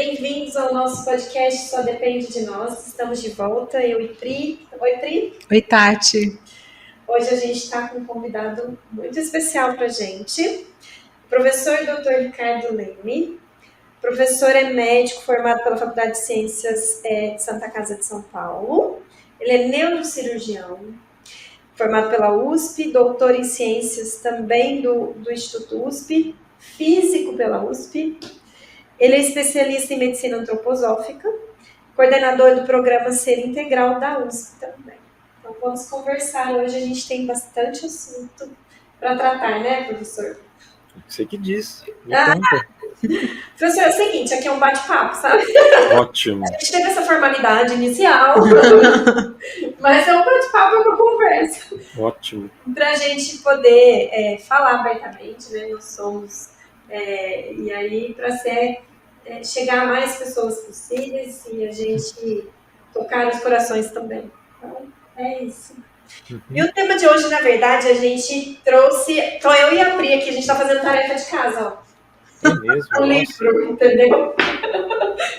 Bem-vindos ao nosso podcast Só Depende de Nós. Estamos de volta, eu e Pri. Oi, Pri. Oi, Tati. Hoje a gente está com um convidado muito especial para a gente, o professor Dr. Ricardo Leme. O professor é médico formado pela Faculdade de Ciências de Santa Casa de São Paulo. Ele é neurocirurgião, formado pela USP, doutor em ciências também do Instituto USP, físico pela USP. Ele é especialista em medicina antroposófica, coordenador do programa Ser Integral da USP também. Então vamos conversar hoje, a gente tem bastante assunto para tratar, né, professor? Você que diz, me conta. Professor, é o seguinte, aqui é um bate-papo, sabe? Ótimo. A gente teve essa formalidade inicial, mas é um bate-papo, é uma conversa. Ótimo. Para a gente poder falar abertamente, né? Nós somos, e aí para chegar a mais pessoas possíveis e a gente tocar os corações também. Então, é isso. Uhum. E o tema de hoje, na verdade, a gente trouxe... Então, eu e a Pri aqui, a gente está fazendo tarefa de casa, ó. É mesmo? Um livro, entendeu?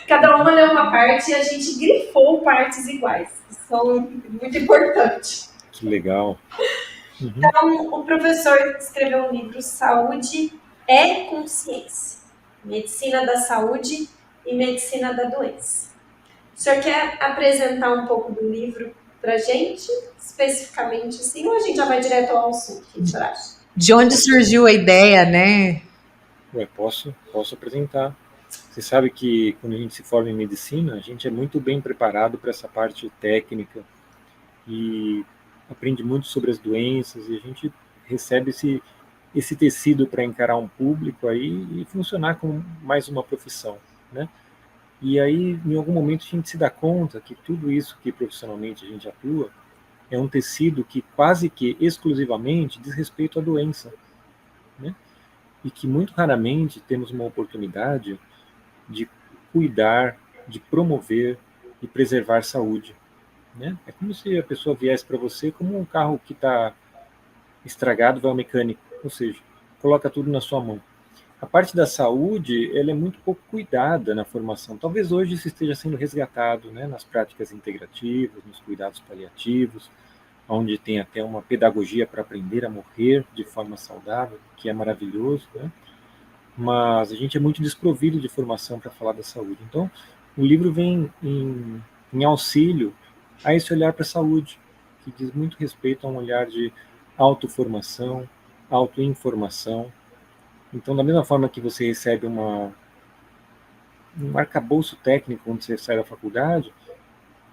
Cada uma leu uma parte e a gente grifou partes iguais, que são muito importantes. Que legal. Uhum. Então, o professor escreveu um livro, Saúde é Consciência. Medicina da Saúde e Medicina da Doença. O senhor quer apresentar um pouco do livro para a gente, especificamente assim, ou a gente já vai direto ao assunto? O que você acha? De onde surgiu a ideia, né? Posso apresentar. Você sabe que quando a gente se forma em medicina, a gente é muito bem preparado para essa parte técnica e aprende muito sobre as doenças e a gente recebe esse tecido para encarar um público aí e funcionar como mais uma profissão, né? E aí, em algum momento, a gente se dá conta que tudo isso que profissionalmente a gente atua é um tecido que quase que exclusivamente diz respeito à doença, né? E que muito raramente temos uma oportunidade de cuidar, de promover e preservar saúde, né? É como se a pessoa viesse para você como um carro que está estragado, vai ao mecânico, ou seja, coloca tudo na sua mão. A parte da saúde, ela é muito pouco cuidada na formação. Talvez hoje isso esteja sendo resgatado, né, nas práticas integrativas, nos cuidados paliativos, onde tem até uma pedagogia para aprender a morrer de forma saudável, que é maravilhoso, né? Mas a gente é muito desprovido de formação para falar da saúde. Então, o livro vem em auxílio a esse olhar para a saúde, que diz muito respeito a um olhar de autoformação, autoinformação. Então, da mesma forma que você recebe um arcabouço técnico quando você sai da faculdade,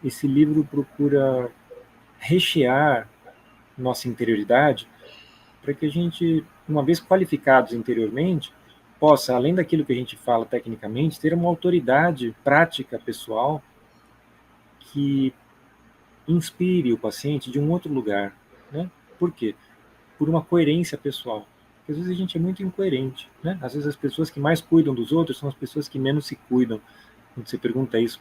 esse livro procura rechear nossa interioridade para que a gente, uma vez qualificados interiormente, possa, além daquilo que a gente fala tecnicamente, ter uma autoridade prática, pessoal, que inspire o paciente de um outro lugar, né? Por quê? Por uma coerência pessoal. Porque às vezes a gente é muito incoerente, né? Às vezes as pessoas que mais cuidam dos outros são as pessoas que menos se cuidam. Quando você pergunta isso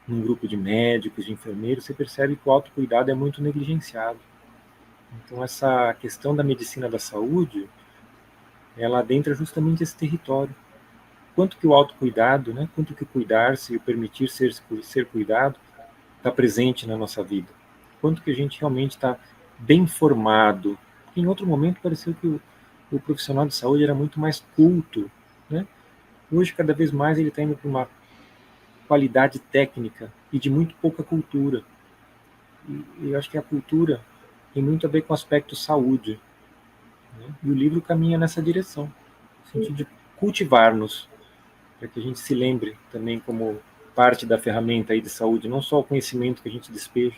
num grupo de médicos, de enfermeiros, você percebe que o autocuidado é muito negligenciado. Então essa questão da medicina da saúde, ela adentra justamente esse território. Quanto que o autocuidado, né? Quanto que o cuidar-se e o permitir ser cuidado está presente na nossa vida. Quanto que a gente realmente está bem formado. Em outro momento pareceu que o profissional de saúde era muito mais culto, né? Hoje, cada vez mais, ele está indo para uma qualidade técnica e de muito pouca cultura. E eu acho que a cultura tem muito a ver com o aspecto saúde, né? E o livro caminha nessa direção, no sentido de cultivar-nos, para que a gente se lembre também como parte da ferramenta aí de saúde, não só o conhecimento que a gente despeja,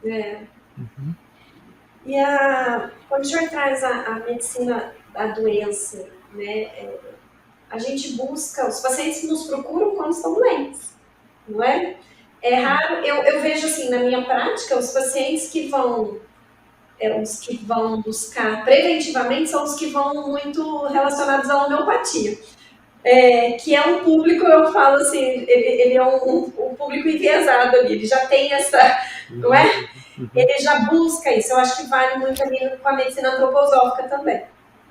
né? Uhum. E quando o senhor traz a medicina da doença, né, a gente busca, os pacientes nos procuram quando estão doentes, não é? É raro, eu vejo assim, na minha prática, os pacientes que vão, os que vão buscar preventivamente são os que vão muito relacionados à homeopatia. Que é um público, eu falo assim, ele é um público enviesado ali, ele já tem essa, não é? Ele já busca isso, eu acho que vale muito ali com a medicina antroposófica também.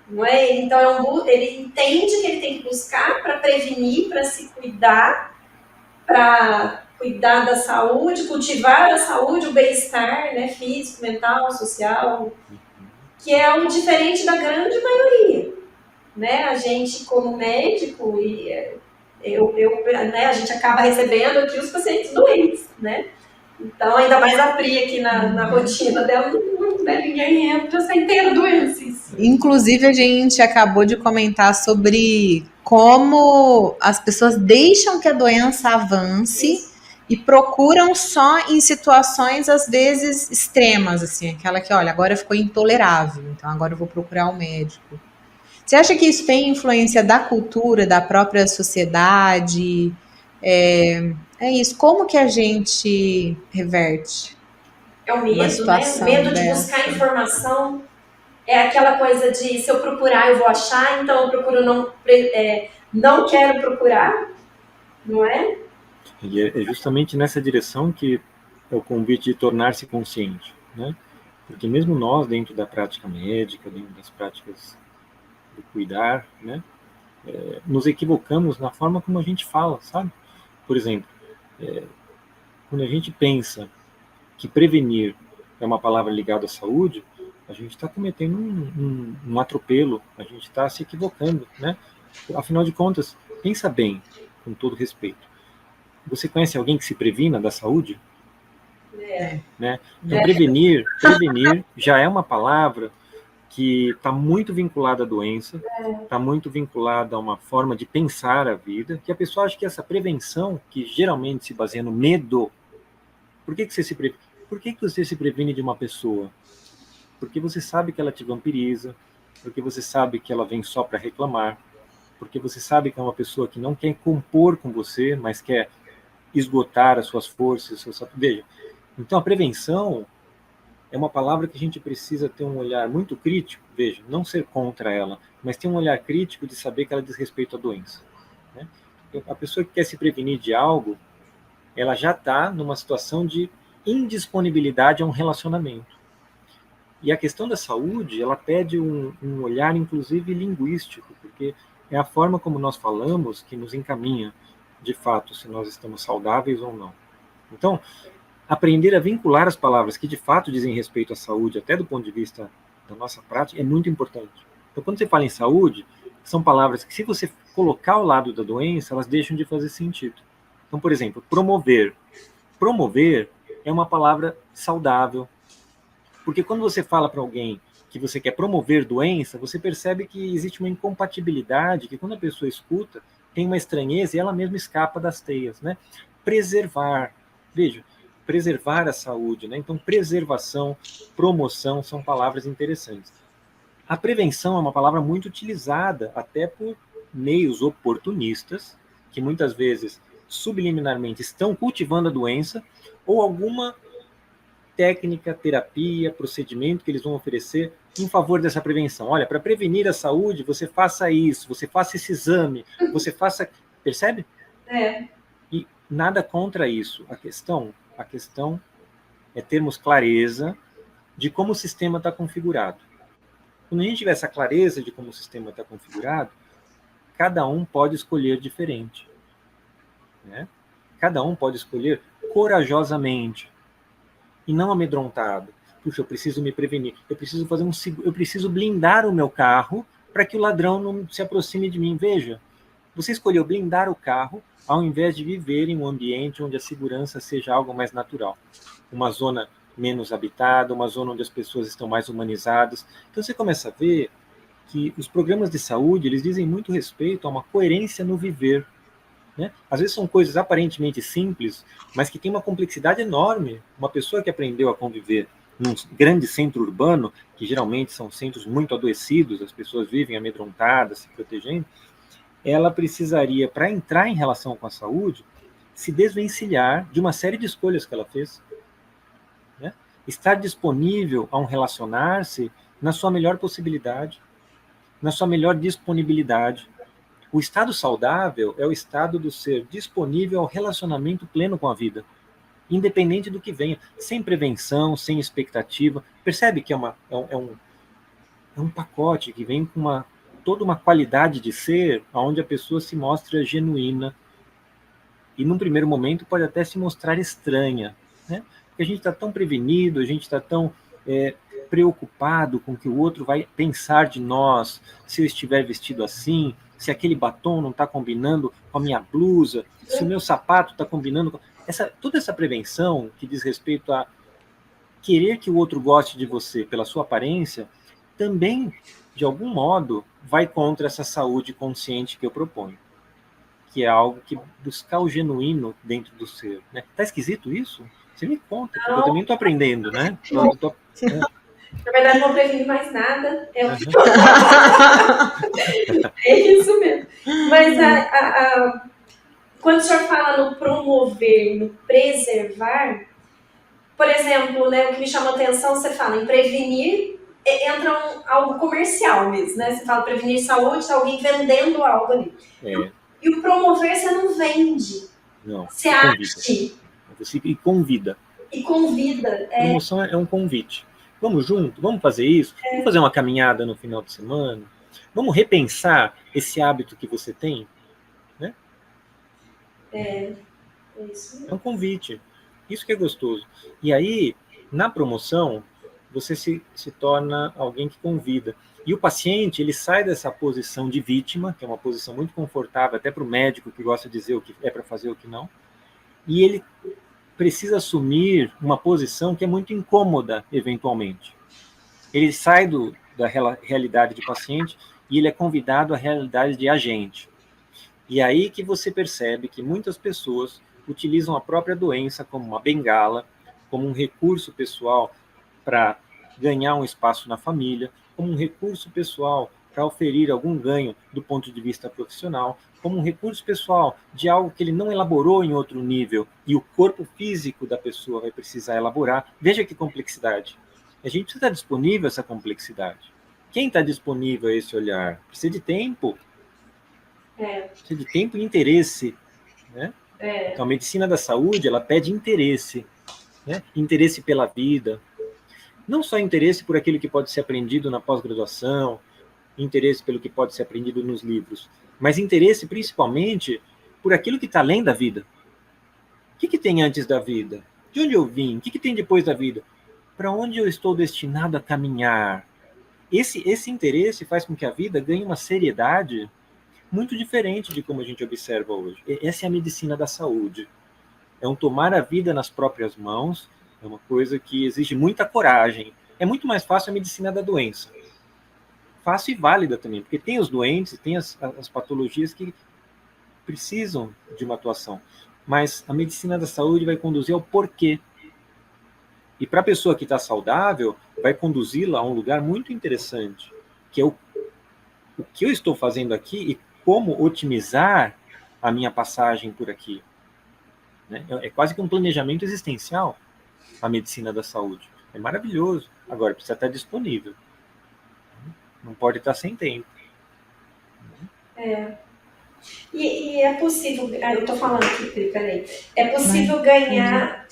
não é? Então, ele entende que ele tem que buscar para prevenir, para se cuidar, para cuidar da saúde, cultivar a saúde, o bem-estar, né, físico, mental, social, que é o diferente da grande maioria, né? A gente, como médico, né, a gente acaba recebendo aqui os pacientes doentes, né? Então, ainda mais a Pri aqui na rotina dela, né, ninguém entra sem ter a doença. Inclusive, a gente acabou de comentar sobre como as pessoas deixam que a doença avance e procuram só em situações, às vezes, extremas, assim, aquela que, olha, agora ficou intolerável, então agora eu vou procurar um médico. Você acha que isso tem influência da cultura, da própria sociedade? É isso. Como que a gente reverte É o uma medo, né? O situação medo de buscar dessa? informação. É aquela coisa de se eu procurar eu vou achar, então eu procuro não quero procurar, não é? E é justamente nessa direção que é o convite de tornar-se consciente, né? Porque mesmo nós, dentro da prática médica, dentro das práticas do cuidar, né, nos equivocamos na forma como a gente fala, sabe? Por exemplo, quando a gente pensa que prevenir é uma palavra ligada à saúde, a gente está cometendo um atropelo, a gente está se equivocando, né? Afinal de contas, pensa bem, com todo respeito. Você conhece alguém que se previna da saúde? Né? Então, prevenir já é uma palavra que está muito vinculada à doença, está muito vinculada a uma forma de pensar a vida, que a pessoa acha que essa prevenção, que geralmente se baseia no medo, por que você se previne? Por que você se previne de uma pessoa? Porque você sabe que ela te vampiriza, porque você sabe que ela vem só para reclamar, porque você sabe que é uma pessoa que não quer compor com você, mas quer esgotar as suas forças, veja. Então a prevenção é uma palavra que a gente precisa ter um olhar muito crítico, veja, não ser contra ela, mas ter um olhar crítico de saber que ela diz respeito à doença, né? A pessoa que quer se prevenir de algo, ela já está numa situação de indisponibilidade a um relacionamento. E a questão da saúde, ela pede um olhar, inclusive, linguístico, porque é a forma como nós falamos que nos encaminha, de fato, se nós estamos saudáveis ou não. Então, aprender a vincular as palavras que, de fato, dizem respeito à saúde, até do ponto de vista da nossa prática, é muito importante. Então, quando você fala em saúde, são palavras que, se você colocar ao lado da doença, elas deixam de fazer sentido. Então, por exemplo, promover. Promover é uma palavra saudável, porque quando você fala para alguém que você quer promover doença, você percebe que existe uma incompatibilidade, que quando a pessoa escuta, tem uma estranheza e ela mesma escapa das teias, né? Preservar. Veja, preservar a saúde, né? Então, preservação, promoção são palavras interessantes. A prevenção é uma palavra muito utilizada até por meios oportunistas, que muitas vezes subliminarmente estão cultivando a doença, ou alguma técnica, terapia, procedimento que eles vão oferecer em favor dessa prevenção. Olha, para prevenir a saúde, você faça isso, você faça esse exame, você faça... Percebe? E nada contra isso. A questão é termos clareza de como o sistema está configurado. Quando a gente tiver essa clareza de como o sistema está configurado, cada um pode escolher diferente, né? Cada um pode escolher corajosamente e não amedrontado. Puxa, eu preciso me prevenir, eu preciso blindar o meu carro para que o ladrão não se aproxime de mim. Veja, você escolheu blindar o carro ao invés de viver em um ambiente onde a segurança seja algo mais natural. Uma zona menos habitada, uma zona onde as pessoas estão mais humanizadas. Então você começa a ver que os programas de saúde, eles dizem muito respeito a uma coerência no viver, né? Às vezes são coisas aparentemente simples, mas que têm uma complexidade enorme. Uma pessoa que aprendeu a conviver num grande centro urbano, que geralmente são centros muito adoecidos, as pessoas vivem amedrontadas, se protegendo, ela precisaria, para entrar em relação com a saúde, se desvencilhar de uma série de escolhas que ela fez, né? Estar disponível a um relacionar-se na sua melhor possibilidade, na sua melhor disponibilidade. O estado saudável é o estado do ser disponível ao relacionamento pleno com a vida, independente do que venha, sem prevenção, sem expectativa. Percebe que é um pacote que vem com toda uma qualidade de ser, onde a pessoa se mostra genuína e, num primeiro momento, pode até se mostrar estranha, né? Porque a gente está tão prevenido, a gente está tão preocupado com o que o outro vai pensar de nós, se eu estiver vestido assim, se aquele batom não está combinando com a minha blusa, se o meu sapato está combinando com... Toda essa prevenção que diz respeito a querer que o outro goste de você pela sua aparência, também, de algum modo, vai contra essa saúde consciente que eu proponho, que é algo que buscar o genuíno dentro do ser. Né? Tá esquisito isso? Você me conta, porque eu também estou aprendendo, né? Na verdade, não previne mais nada. É isso mesmo. Mas quando o senhor fala no promover, no preservar, por exemplo, né, o que me chama a atenção, você fala em prevenir, entra algo comercial mesmo, né? Você fala prevenir saúde, tá alguém vendendo algo ali. E o promover, você não vende. Não, você age. Você convida. E convida. Promoção é um convite. Vamos junto? Vamos fazer isso? Vamos fazer uma caminhada no final de semana? Vamos repensar esse hábito que você tem? Né? É isso. É um convite. Isso que é gostoso. E aí, na promoção, você se torna alguém que convida. E o paciente, ele sai dessa posição de vítima, que é uma posição muito confortável, até para o médico que gosta de dizer o que é para fazer e o que não, e ele precisa assumir uma posição que é muito incômoda, eventualmente. Ele sai da realidade de paciente e ele é convidado à realidade de agente. E aí que você percebe que muitas pessoas utilizam a própria doença como uma bengala, como um recurso pessoal para ganhar um espaço na família, como um recurso pessoal para oferir algum ganho do ponto de vista profissional, como um recurso pessoal de algo que ele não elaborou em outro nível e o corpo físico da pessoa vai precisar elaborar. Veja que complexidade. A gente precisa estar disponível a essa complexidade. Quem está disponível a esse olhar? Precisa de tempo. Precisa de tempo e interesse. Né? Então, a medicina da saúde, ela pede interesse. Né? Interesse pela vida. Não só interesse por aquilo que pode ser aprendido na pós-graduação, interesse pelo que pode ser aprendido nos livros, mas interesse principalmente por aquilo que está além da vida. O que tem antes da vida? De onde eu vim? O que tem depois da vida? Para onde eu estou destinado a caminhar? Esse interesse faz com que a vida ganhe uma seriedade muito diferente de como a gente observa hoje. Essa é a medicina da saúde. É um tomar a vida nas próprias mãos, é uma coisa que exige muita coragem. É muito mais fácil a medicina da doença. Fácil e válida também, porque tem os doentes, tem as patologias que precisam de uma atuação. Mas a medicina da saúde vai conduzir ao porquê. E para a pessoa que está saudável, vai conduzi-la a um lugar muito interessante, que é o que eu estou fazendo aqui e como otimizar a minha passagem por aqui. Né? É quase que um planejamento existencial a medicina da saúde. É maravilhoso. Agora, precisa estar disponível. Não pode estar sem tempo. E é possível, eu estou falando aqui, peraí, é possível ganhar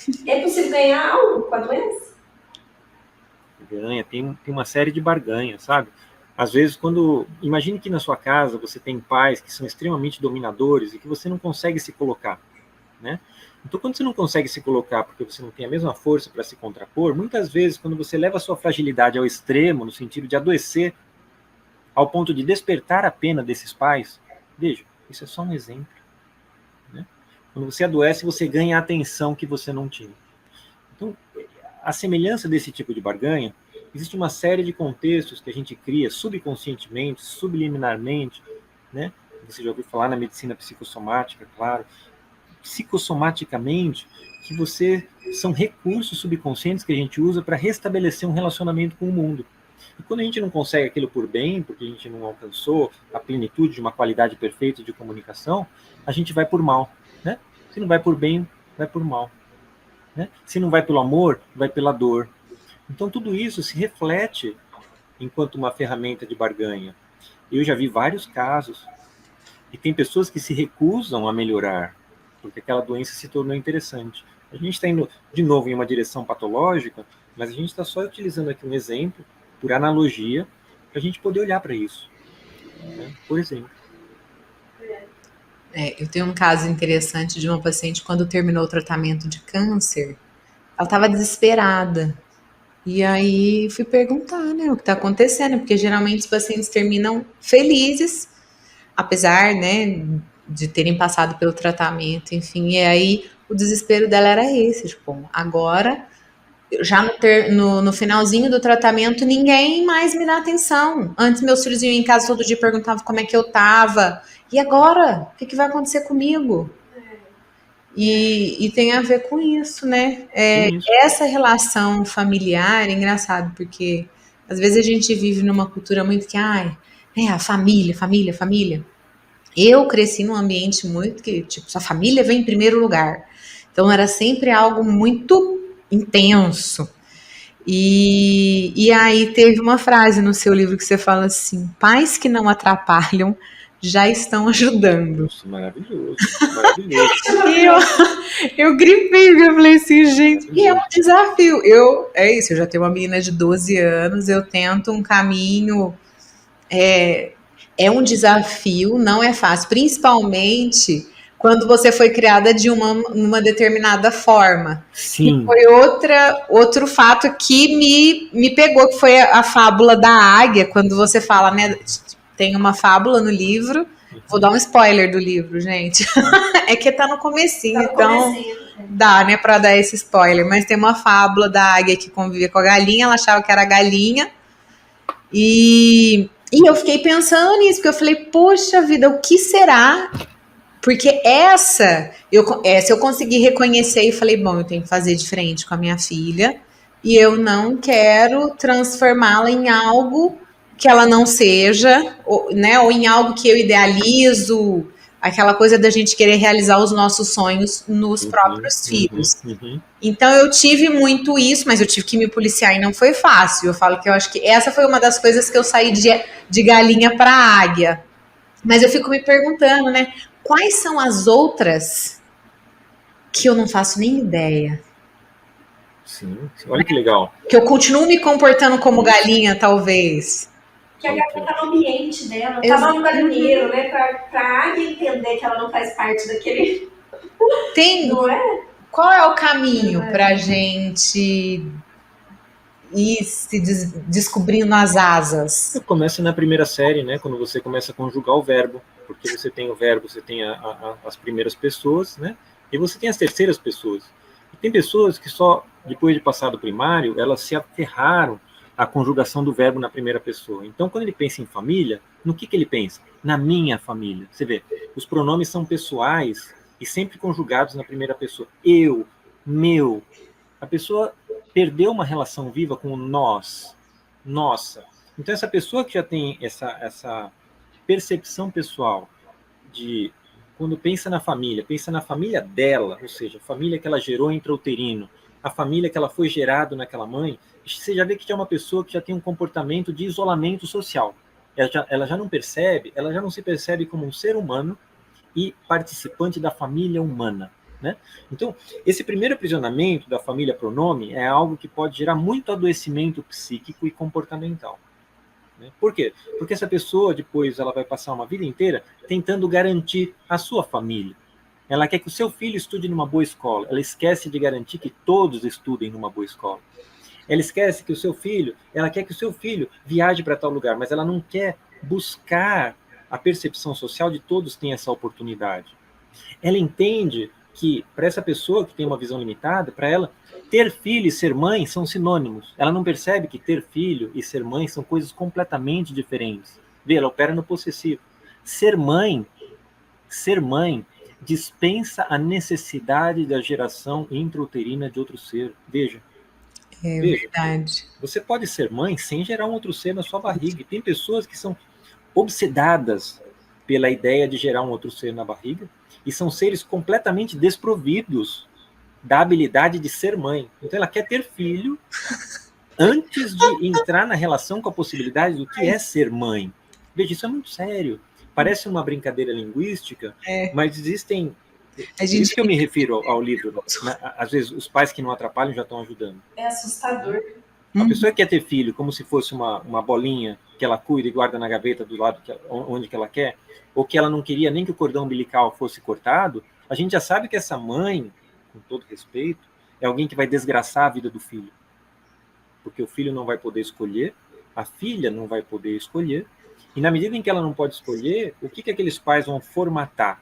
algo com a doença? Ganha, tem uma série de barganhas, sabe? Às vezes, imagine que na sua casa você tem pais que são extremamente dominadores e que você não consegue se colocar, né? Então, quando você não consegue se colocar porque você não tem a mesma força para se contrapor, muitas vezes, quando você leva a sua fragilidade ao extremo, no sentido de adoecer, ao ponto de despertar a pena desses pais, veja, isso é só um exemplo. Né? Quando você adoece, você ganha a atenção que você não tinha. Então, a semelhança desse tipo de barganha, existe uma série de contextos que a gente cria subconscientemente, subliminarmente, né? Você já ouviu falar na medicina psicossomática, claro, psicossomaticamente, que são recursos subconscientes que a gente usa para restabelecer um relacionamento com o mundo. E quando a gente não consegue aquilo por bem, porque a gente não alcançou a plenitude de uma qualidade perfeita de comunicação, a gente vai por mal. Né? Se não vai por bem, vai por mal. Né? Se não vai pelo amor, vai pela dor. Então tudo isso se reflete enquanto uma ferramenta de barganha. Eu já vi vários casos, e tem pessoas que se recusam a melhorar, porque aquela doença se tornou interessante. A gente está indo, de novo, em uma direção patológica, mas a gente está só utilizando aqui um exemplo, por analogia, para a gente poder olhar para isso, né? Por exemplo. Eu tenho um caso interessante de uma paciente, quando terminou o tratamento de câncer, ela estava desesperada. E aí fui perguntar, né, o que está acontecendo, porque geralmente os pacientes terminam felizes, apesar, né, de terem passado pelo tratamento, enfim. E aí o desespero dela era esse, tipo, agora, já no finalzinho do tratamento, ninguém mais me dá atenção. Antes meus filhos iam em casa todo dia e perguntavam como é que eu tava. E agora? O que vai acontecer comigo? E tem a ver com isso, né? Isso. Essa relação familiar é engraçado, porque às vezes a gente vive numa cultura muito que, a família, família, família. Eu cresci num ambiente muito que, tipo, sua família vem em primeiro lugar. Então era sempre algo muito intenso. E aí teve uma frase no seu livro que você fala assim: pais que não atrapalham já estão ajudando. Nossa, maravilhoso, maravilhoso. Eu gripei, eu falei assim, gente, e é um desafio. É isso, eu já tenho uma menina de 12 anos, eu tento um caminho. É um desafio, não é fácil, principalmente quando você foi criada de uma determinada forma. Sim. E foi outro fato que me pegou, que foi a fábula da águia, quando você fala, né? Tem uma fábula no livro. Vou dar um spoiler do livro, gente. É que tá no comecinho, então dá, né, pra dar esse spoiler. Mas tem uma fábula da águia que convivia com a galinha, ela achava que era galinha. E eu fiquei pensando nisso, porque eu falei, poxa vida, o que será? Porque essa eu consegui reconhecer e falei, bom, eu tenho que fazer diferente com a minha filha e eu não quero transformá-la em algo que ela não seja, né, ou em algo que eu idealizo, aquela coisa da gente querer realizar os nossos sonhos nos próprios filhos. Então eu tive muito isso, mas eu tive que me policiar e não foi fácil. Eu falo que eu acho que essa foi uma das coisas que eu saí de galinha para águia. Mas eu fico me perguntando, né? Quais são as outras que eu não faço nem ideia? Sim, olha que legal. Que eu continuo me comportando como galinha, talvez. Que a galinha tá no ambiente dela, tá no galinheiro, né? Pra águia entender que ela não faz parte daquele... Não é? Qual é o caminho pra gente ir se descobrindo as asas? Começa na primeira série, né? Quando você começa a conjugar o verbo, porque você tem o verbo, você tem as primeiras pessoas, né? E você tem as terceiras pessoas. E tem pessoas que só depois de passar do primário, elas se aferraram à conjugação do verbo na primeira pessoa. Então, quando ele pensa em família, no que ele pensa? Na minha família. Você vê, os pronomes são pessoais e sempre conjugados na primeira pessoa. Eu, meu. A pessoa perdeu uma relação viva com o nós, nossa. Então, essa pessoa que já tem essa percepção pessoal de, quando pensa na família dela, ou seja, a família que ela gerou intrauterino, a família que ela foi gerado naquela mãe, você já vê que é uma pessoa que já tem um comportamento de isolamento social. Ela já não percebe, ela já não se percebe como um ser humano e participante da família humana, né? Então, esse primeiro aprisionamento da família pronome é algo que pode gerar muito adoecimento psíquico e comportamental. Né? Por quê? Porque essa pessoa, depois, ela vai passar uma vida inteira tentando garantir a sua família. Ela quer que o seu filho estude numa boa escola. Ela esquece de garantir que todos estudem numa boa escola. Ela esquece que ela quer que o seu filho viaje para tal lugar, mas ela não quer buscar a percepção social de todos têm essa oportunidade. Ela entende que, para essa pessoa que tem uma visão limitada, para ela, ter filho e ser mãe são sinônimos. Ela não percebe que ter filho e ser mãe são coisas completamente diferentes. Vê, ela opera no possessivo. Ser mãe dispensa a necessidade da geração intrauterina de outro ser. Veja. Verdade. Você pode ser mãe sem gerar um outro ser na sua barriga. E tem pessoas que são obsedadas pela ideia de gerar um outro ser na barriga e são seres completamente desprovidos da habilidade de ser mãe. Então ela quer ter filho antes de entrar na relação com a possibilidade do que é ser mãe. Veja, isso é muito sério. Parece uma brincadeira linguística, mas existem... Isso que eu me refiro ao livro. Às vezes, os pais que não atrapalham já estão ajudando. É assustador. A pessoa que quer ter filho como se fosse uma bolinha que ela cuida e guarda na gaveta do lado onde que ela quer, ou que ela não queria nem que o cordão umbilical fosse cortado, a gente já sabe que essa mãe, com todo respeito, é alguém que vai desgraçar a vida do filho. Porque o filho não vai poder escolher, a filha não vai poder escolher, e na medida em que ela não pode escolher, o que aqueles pais vão formatar?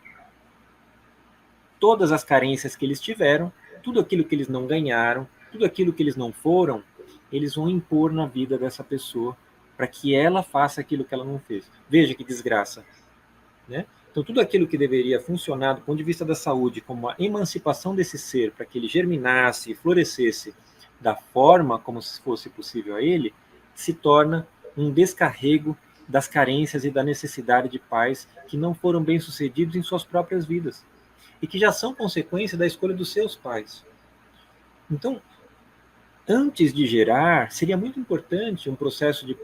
Todas as carências que eles tiveram, tudo aquilo que eles não ganharam, tudo aquilo que eles não foram, eles vão impor na vida dessa pessoa para que ela faça aquilo que ela não fez. Veja que desgraça, né? Então, tudo aquilo que deveria funcionar do ponto de vista da saúde como a emancipação desse ser para que ele germinasse e florescesse da forma como se fosse possível a ele, se torna um descarrego das carências e da necessidade de pais que não foram bem-sucedidos em suas próprias vidas e que já são consequência da escolha dos seus pais. Então, antes de gerar, seria muito importante um processo de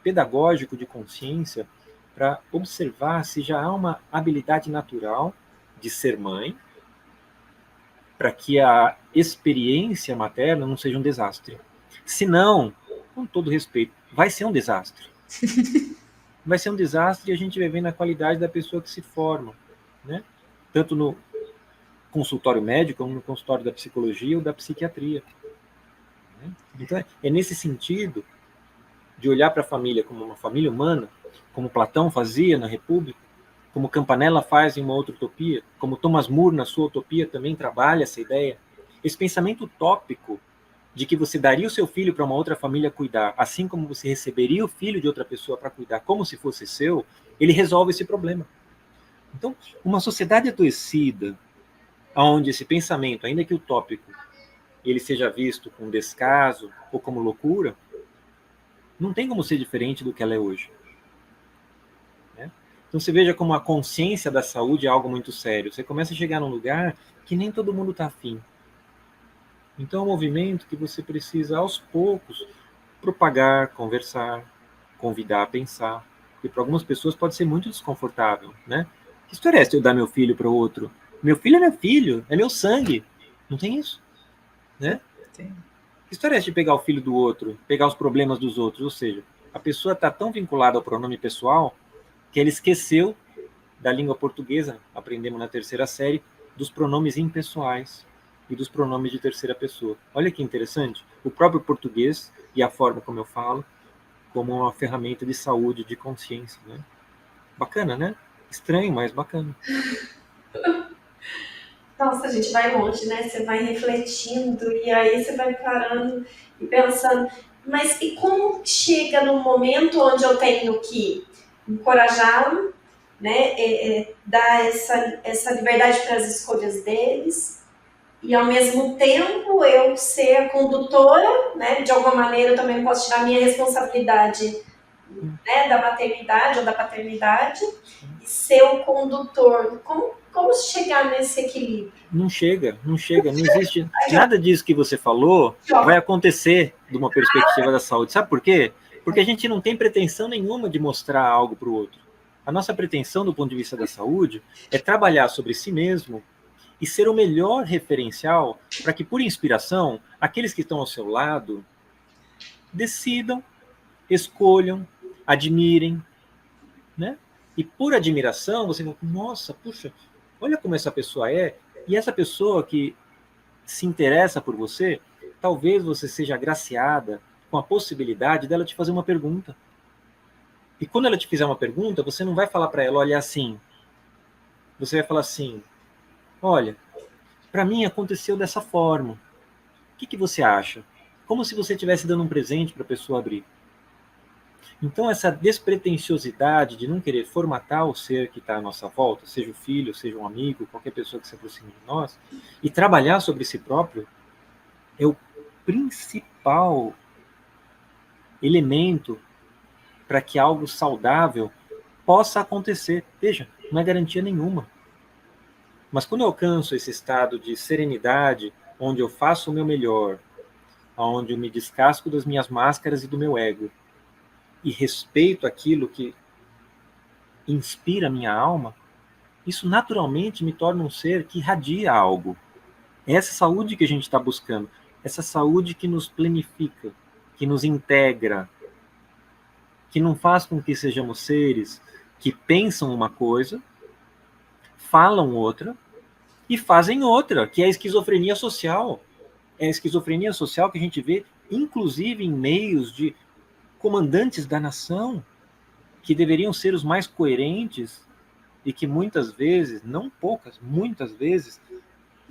pedagógico de consciência para observar se já há uma habilidade natural de ser mãe, para que a experiência materna não seja um desastre. Se não, com todo respeito, vai ser um desastre. Vai ser um desastre e a gente vai ver na qualidade da pessoa que se forma, né? Tanto no consultório médico, como no consultório da psicologia ou da psiquiatria. Então, é nesse sentido de olhar para a família como uma família humana, como Platão fazia na República, como Campanella faz em uma outra utopia, como Thomas More na sua utopia também trabalha essa ideia. Esse pensamento utópico de que você daria o seu filho para uma outra família cuidar, assim como você receberia o filho de outra pessoa para cuidar como se fosse seu, ele resolve esse problema. Então, uma sociedade adoecida, onde esse pensamento, ainda que utópico, ele seja visto com descaso ou como loucura, não tem como ser diferente do que ela é hoje. Né? Então você veja como a consciência da saúde é algo muito sério. Você começa a chegar num lugar que nem todo mundo está afim. Então é um movimento que você precisa, aos poucos, propagar, conversar, convidar a pensar. Porque para algumas pessoas pode ser muito desconfortável. Né? Que história é essa de eu dar meu filho para o outro? Meu filho é meu filho, é meu sangue. Não tem isso. Né? Sim. Que história é essa de pegar o filho do outro, pegar os problemas dos outros? Ou seja, a pessoa está tão vinculada ao pronome pessoal que ela esqueceu da língua portuguesa, aprendemos na terceira série, dos pronomes impessoais e dos pronomes de terceira pessoa. Olha que interessante, o próprio português e a forma como eu falo, como uma ferramenta de saúde, de consciência. Né? Bacana, né? Estranho, mas bacana. Nossa, a gente vai longe, né? Você vai refletindo e aí você vai parando e pensando, mas e como chega no momento onde eu tenho que encorajá-lo, né? Dar essa liberdade para as escolhas deles e ao mesmo tempo eu ser a condutora, né? De alguma maneira eu também posso tirar a minha responsabilidade, né? Da maternidade ou da paternidade e ser o condutor. Como chegar nesse equilíbrio? Não chega, não existe. Nada disso que você falou vai acontecer de uma perspectiva da saúde. Sabe por quê? Porque a gente não tem pretensão nenhuma de mostrar algo para o outro. A nossa pretensão, do ponto de vista da saúde, é trabalhar sobre si mesmo e ser o melhor referencial para que, por inspiração, aqueles que estão ao seu lado decidam, escolham, admirem, né? E por admiração, você fala, nossa, puxa, olha como essa pessoa é. E essa pessoa que se interessa por você, talvez você seja agraciada com a possibilidade dela te fazer uma pergunta. E quando ela te fizer uma pergunta, você não vai falar para ela, olha assim. Você vai falar assim, olha, para mim aconteceu dessa forma. O que você acha? Como se você estivesse dando um presente para a pessoa abrir. Então, essa despretensiosidade de não querer formatar o ser que está à nossa volta, seja o filho, seja um amigo, qualquer pessoa que se aproxime de nós, e trabalhar sobre si próprio, é o principal elemento para que algo saudável possa acontecer. Veja, não é garantia nenhuma. Mas quando eu alcanço esse estado de serenidade, onde eu faço o meu melhor, onde eu me descasco das minhas máscaras e do meu ego, e respeito aquilo que inspira a minha alma, isso naturalmente me torna um ser que irradia algo. É essa saúde que a gente está buscando, essa saúde que nos planifica, que nos integra, que não faz com que sejamos seres que pensam uma coisa, falam outra e fazem outra, que é a esquizofrenia social. É a esquizofrenia social que a gente vê, inclusive, em meios de comandantes da nação, que deveriam ser os mais coerentes e que muitas vezes, não poucas, muitas vezes,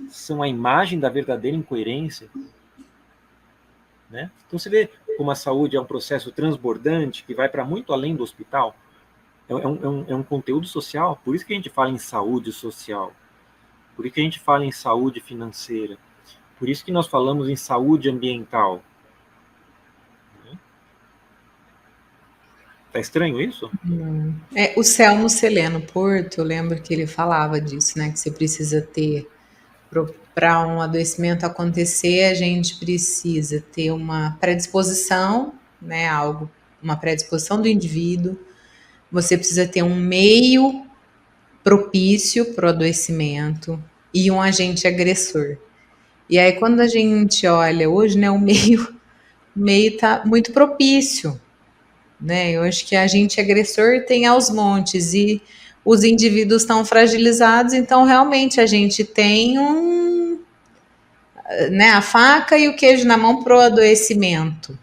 são a imagem da verdadeira incoerência. Né? Então você vê como a saúde é um processo transbordante que vai para muito além do hospital. É um conteúdo social, por isso que a gente fala em saúde social, por isso que a gente fala em saúde financeira, por isso que nós falamos em saúde ambiental. Tá estranho isso? O Selmo Celeno Porto, eu lembro que ele falava disso, né? Que você precisa ter, para um adoecimento acontecer, a gente precisa ter uma predisposição, né? Uma predisposição do indivíduo. Você precisa ter um meio propício para o adoecimento e um agente agressor. E aí, quando a gente olha hoje, né? O meio está muito propício, né? Eu acho que agente agressor tem aos montes e os indivíduos estão fragilizados, então realmente a gente tem né, a faca e o queijo na mão pro adoecimento.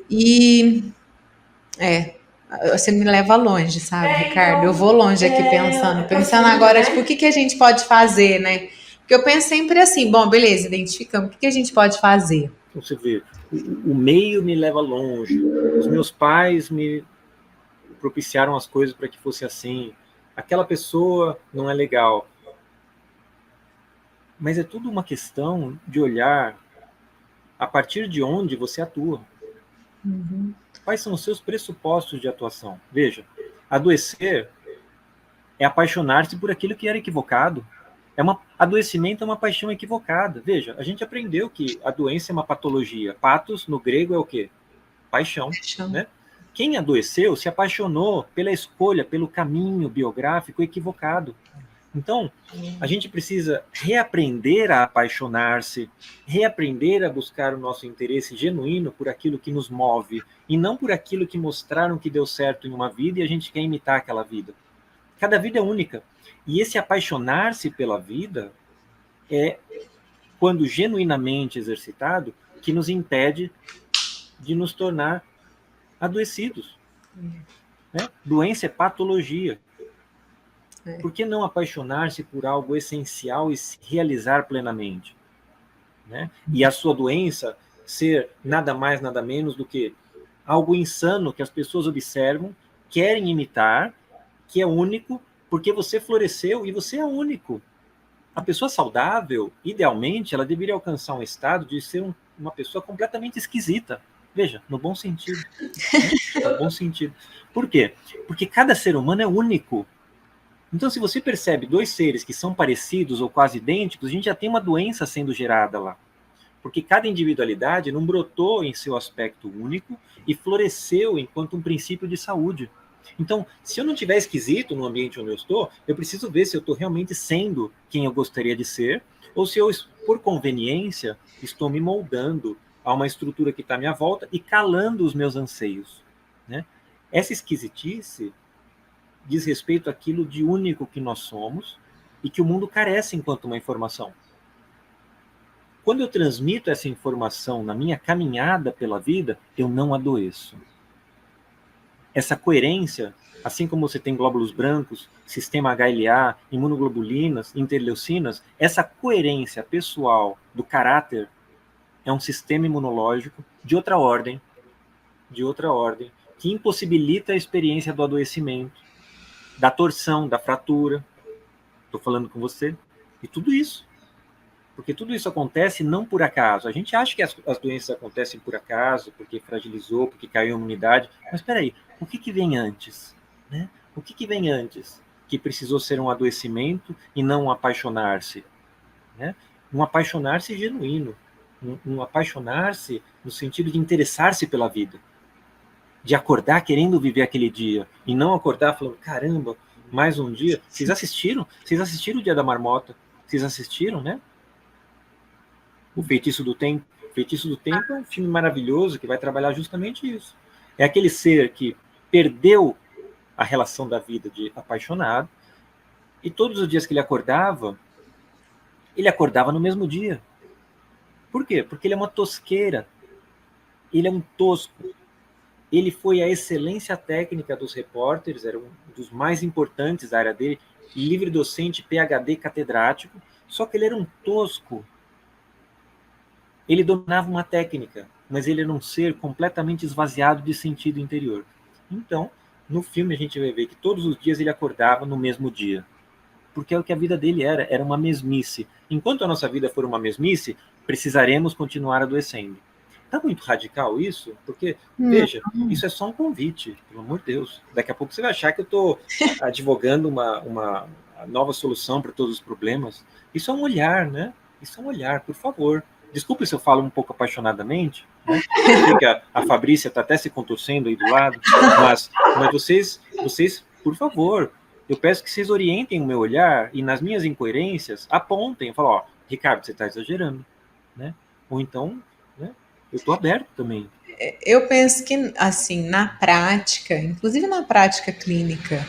E você me leva longe, sabe, Ricardo? Então, Eu vou longe aqui pensando profundo, agora, né? tipo, o que a gente pode fazer, né? Porque eu penso sempre assim, bom, beleza, identificamos, o que a gente pode fazer? Então você vê, o meio me leva longe, os meus pais me propiciaram as coisas para que fosse assim, aquela pessoa não é legal. Mas é tudo uma questão de olhar a partir de onde você atua. Uhum. Quais são os seus pressupostos de atuação? Veja, adoecer é apaixonar-se por aquilo que era equivocado. Adoecimento é uma paixão equivocada. Veja, a gente aprendeu que a doença é uma patologia. Patos, no grego, é o quê? Paixão. Né? Quem adoeceu se apaixonou pela escolha, pelo caminho biográfico equivocado. Então, a gente precisa reaprender a apaixonar-se, reaprender a buscar o nosso interesse genuíno por aquilo que nos move, e não por aquilo que mostraram que deu certo em uma vida e a gente quer imitar aquela vida. Cada vida é única. E esse apaixonar-se pela vida é, quando genuinamente exercitado, que nos impede de nos tornar adoecidos. Né? Doença é patologia. Por que não apaixonar-se por algo essencial e se realizar plenamente? Né? E a sua doença ser nada mais, nada menos do que algo insano que as pessoas observam, querem imitar, que é único, porque você floresceu e você é único. A pessoa saudável, idealmente, ela deveria alcançar um estado de ser uma pessoa completamente esquisita. Veja, no bom sentido. Né? No bom sentido. Por quê? Porque cada ser humano é único. Então, se você percebe dois seres que são parecidos ou quase idênticos, a gente já tem uma doença sendo gerada lá. Porque cada individualidade não brotou em seu aspecto único e floresceu enquanto um princípio de saúde. Então, se eu não estiver esquisito no ambiente onde eu estou, eu preciso ver se eu estou realmente sendo quem eu gostaria de ser, ou se eu, por conveniência, estou me moldando a uma estrutura que está à minha volta e calando os meus anseios. Né? Essa esquisitice diz respeito àquilo de único que nós somos e que o mundo carece enquanto uma informação. Quando eu transmito essa informação na minha caminhada pela vida, eu não adoeço. Essa coerência, assim como você tem glóbulos brancos, sistema HLA, imunoglobulinas, interleucinas, essa coerência pessoal do caráter é um sistema imunológico de outra ordem, que impossibilita a experiência do adoecimento, da torção, da fratura. Estou falando com você. E tudo isso. Porque tudo isso acontece não por acaso. A gente acha que as doenças acontecem por acaso, porque fragilizou, porque caiu a imunidade. Mas espera aí, o que vem antes? Né? O que vem antes? Que precisou ser um adoecimento e não um apaixonar-se. Né? Um apaixonar-se genuíno. Um apaixonar-se no sentido de interessar-se pela vida. De acordar querendo viver aquele dia. E não acordar falando, caramba, mais um dia. Vocês assistiram? Vocês assistiram o Dia da Marmota? Vocês assistiram, né? O Feitiço do Tempo. Feitiço do Tempo é um filme maravilhoso que vai trabalhar justamente isso. É aquele ser que perdeu a relação da vida de apaixonado, e todos os dias que ele acordava no mesmo dia. Por quê? Porque ele é uma tosqueira. Ele é um tosco. Ele foi a excelência técnica dos repórteres, era um dos mais importantes da área dele, livre docente, PhD, catedrático, só que ele era um tosco. Ele dominava uma técnica, mas ele era um ser completamente esvaziado de sentido interior. Então, no filme a gente vai ver que todos os dias ele acordava no mesmo dia. Porque é o que a vida dele era uma mesmice. Enquanto a nossa vida for uma mesmice, precisaremos continuar adoecendo. Tá muito radical isso? Porque, veja, isso é só um convite, pelo amor de Deus. Daqui a pouco você vai achar que eu estou advogando uma nova solução para todos os problemas. Isso é um olhar, né? Isso é um olhar, por favor. Desculpe se eu falo um pouco apaixonadamente, né? Eu sei que a Fabrícia está até se contorcendo aí do lado, mas vocês, por favor, eu peço que vocês orientem o meu olhar e nas minhas incoerências apontem. Eu falo, ó, Ricardo, você está exagerando, né? Ou então, né? Eu estou aberto também. Eu penso que, assim, na prática, inclusive na prática clínica,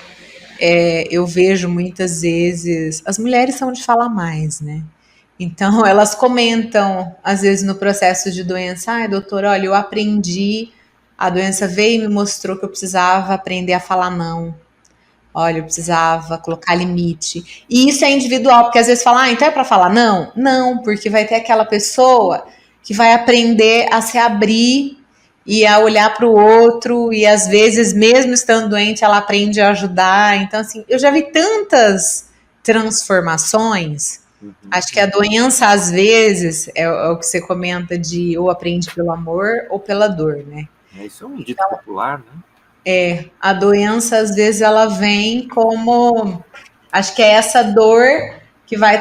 eu vejo muitas vezes, as mulheres são de falar mais, né? Então, elas comentam, às vezes, no processo de doença, ai, doutor, olha, eu aprendi, a doença veio e me mostrou que eu precisava aprender a falar não. Olha, eu precisava colocar limite. E isso é individual, porque às vezes fala, então é para falar não? Não, porque vai ter aquela pessoa que vai aprender a se abrir e a olhar para o outro, e às vezes, mesmo estando doente, ela aprende a ajudar. Então, assim, eu já vi tantas transformações. Acho que a doença, às vezes, é o que você comenta de ou aprende pelo amor ou pela dor, né? Isso é um dito popular, né? A doença, às vezes, ela vem como... Acho que é essa dor que vai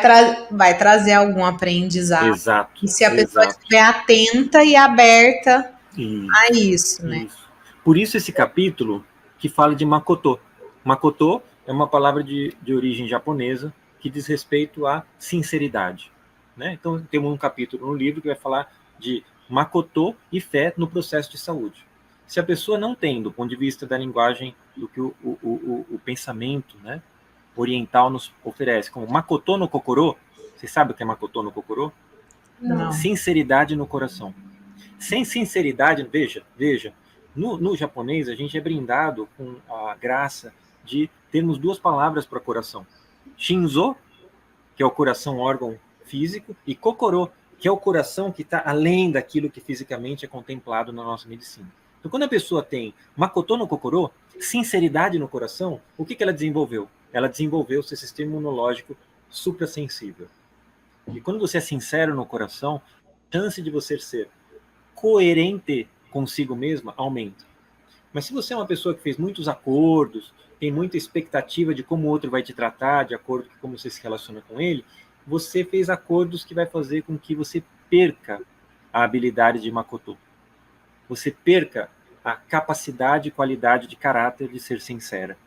trazer algum aprendizado. Exato. E se a pessoa estiver atenta e aberta a isso, né? Isso. Por isso esse capítulo que fala de Makoto. Makoto é uma palavra de origem japonesa que diz respeito à sinceridade, né? Então, temos um capítulo no livro que vai falar de Makoto e fé no processo de saúde. Se a pessoa não tem, do ponto de vista da linguagem, do que o pensamento, né, oriental nos oferece, como Makoto no Kokoro, você sabe o que é Makoto no Kokoro? Não. Sinceridade no coração. Sem sinceridade, veja, no japonês a gente é brindado com a graça de termos duas palavras para coração. Shinzo, que é o coração, órgão físico, e Kokoro, que é o coração que está além daquilo que fisicamente é contemplado na nossa medicina. Então, quando a pessoa tem Makoto no Kokoro, sinceridade no coração, o que ela desenvolveu? Ela desenvolveu o seu sistema imunológico suprassensível. E quando você é sincero no coração, a chance de você ser coerente consigo mesma aumenta. Mas se você é uma pessoa que fez muitos acordos, tem muita expectativa de como o outro vai te tratar, de acordo com como você se relaciona com ele, você fez acordos que vai fazer com que você perca a habilidade de Makoto. Você perca a capacidade e qualidade de caráter de ser sincera.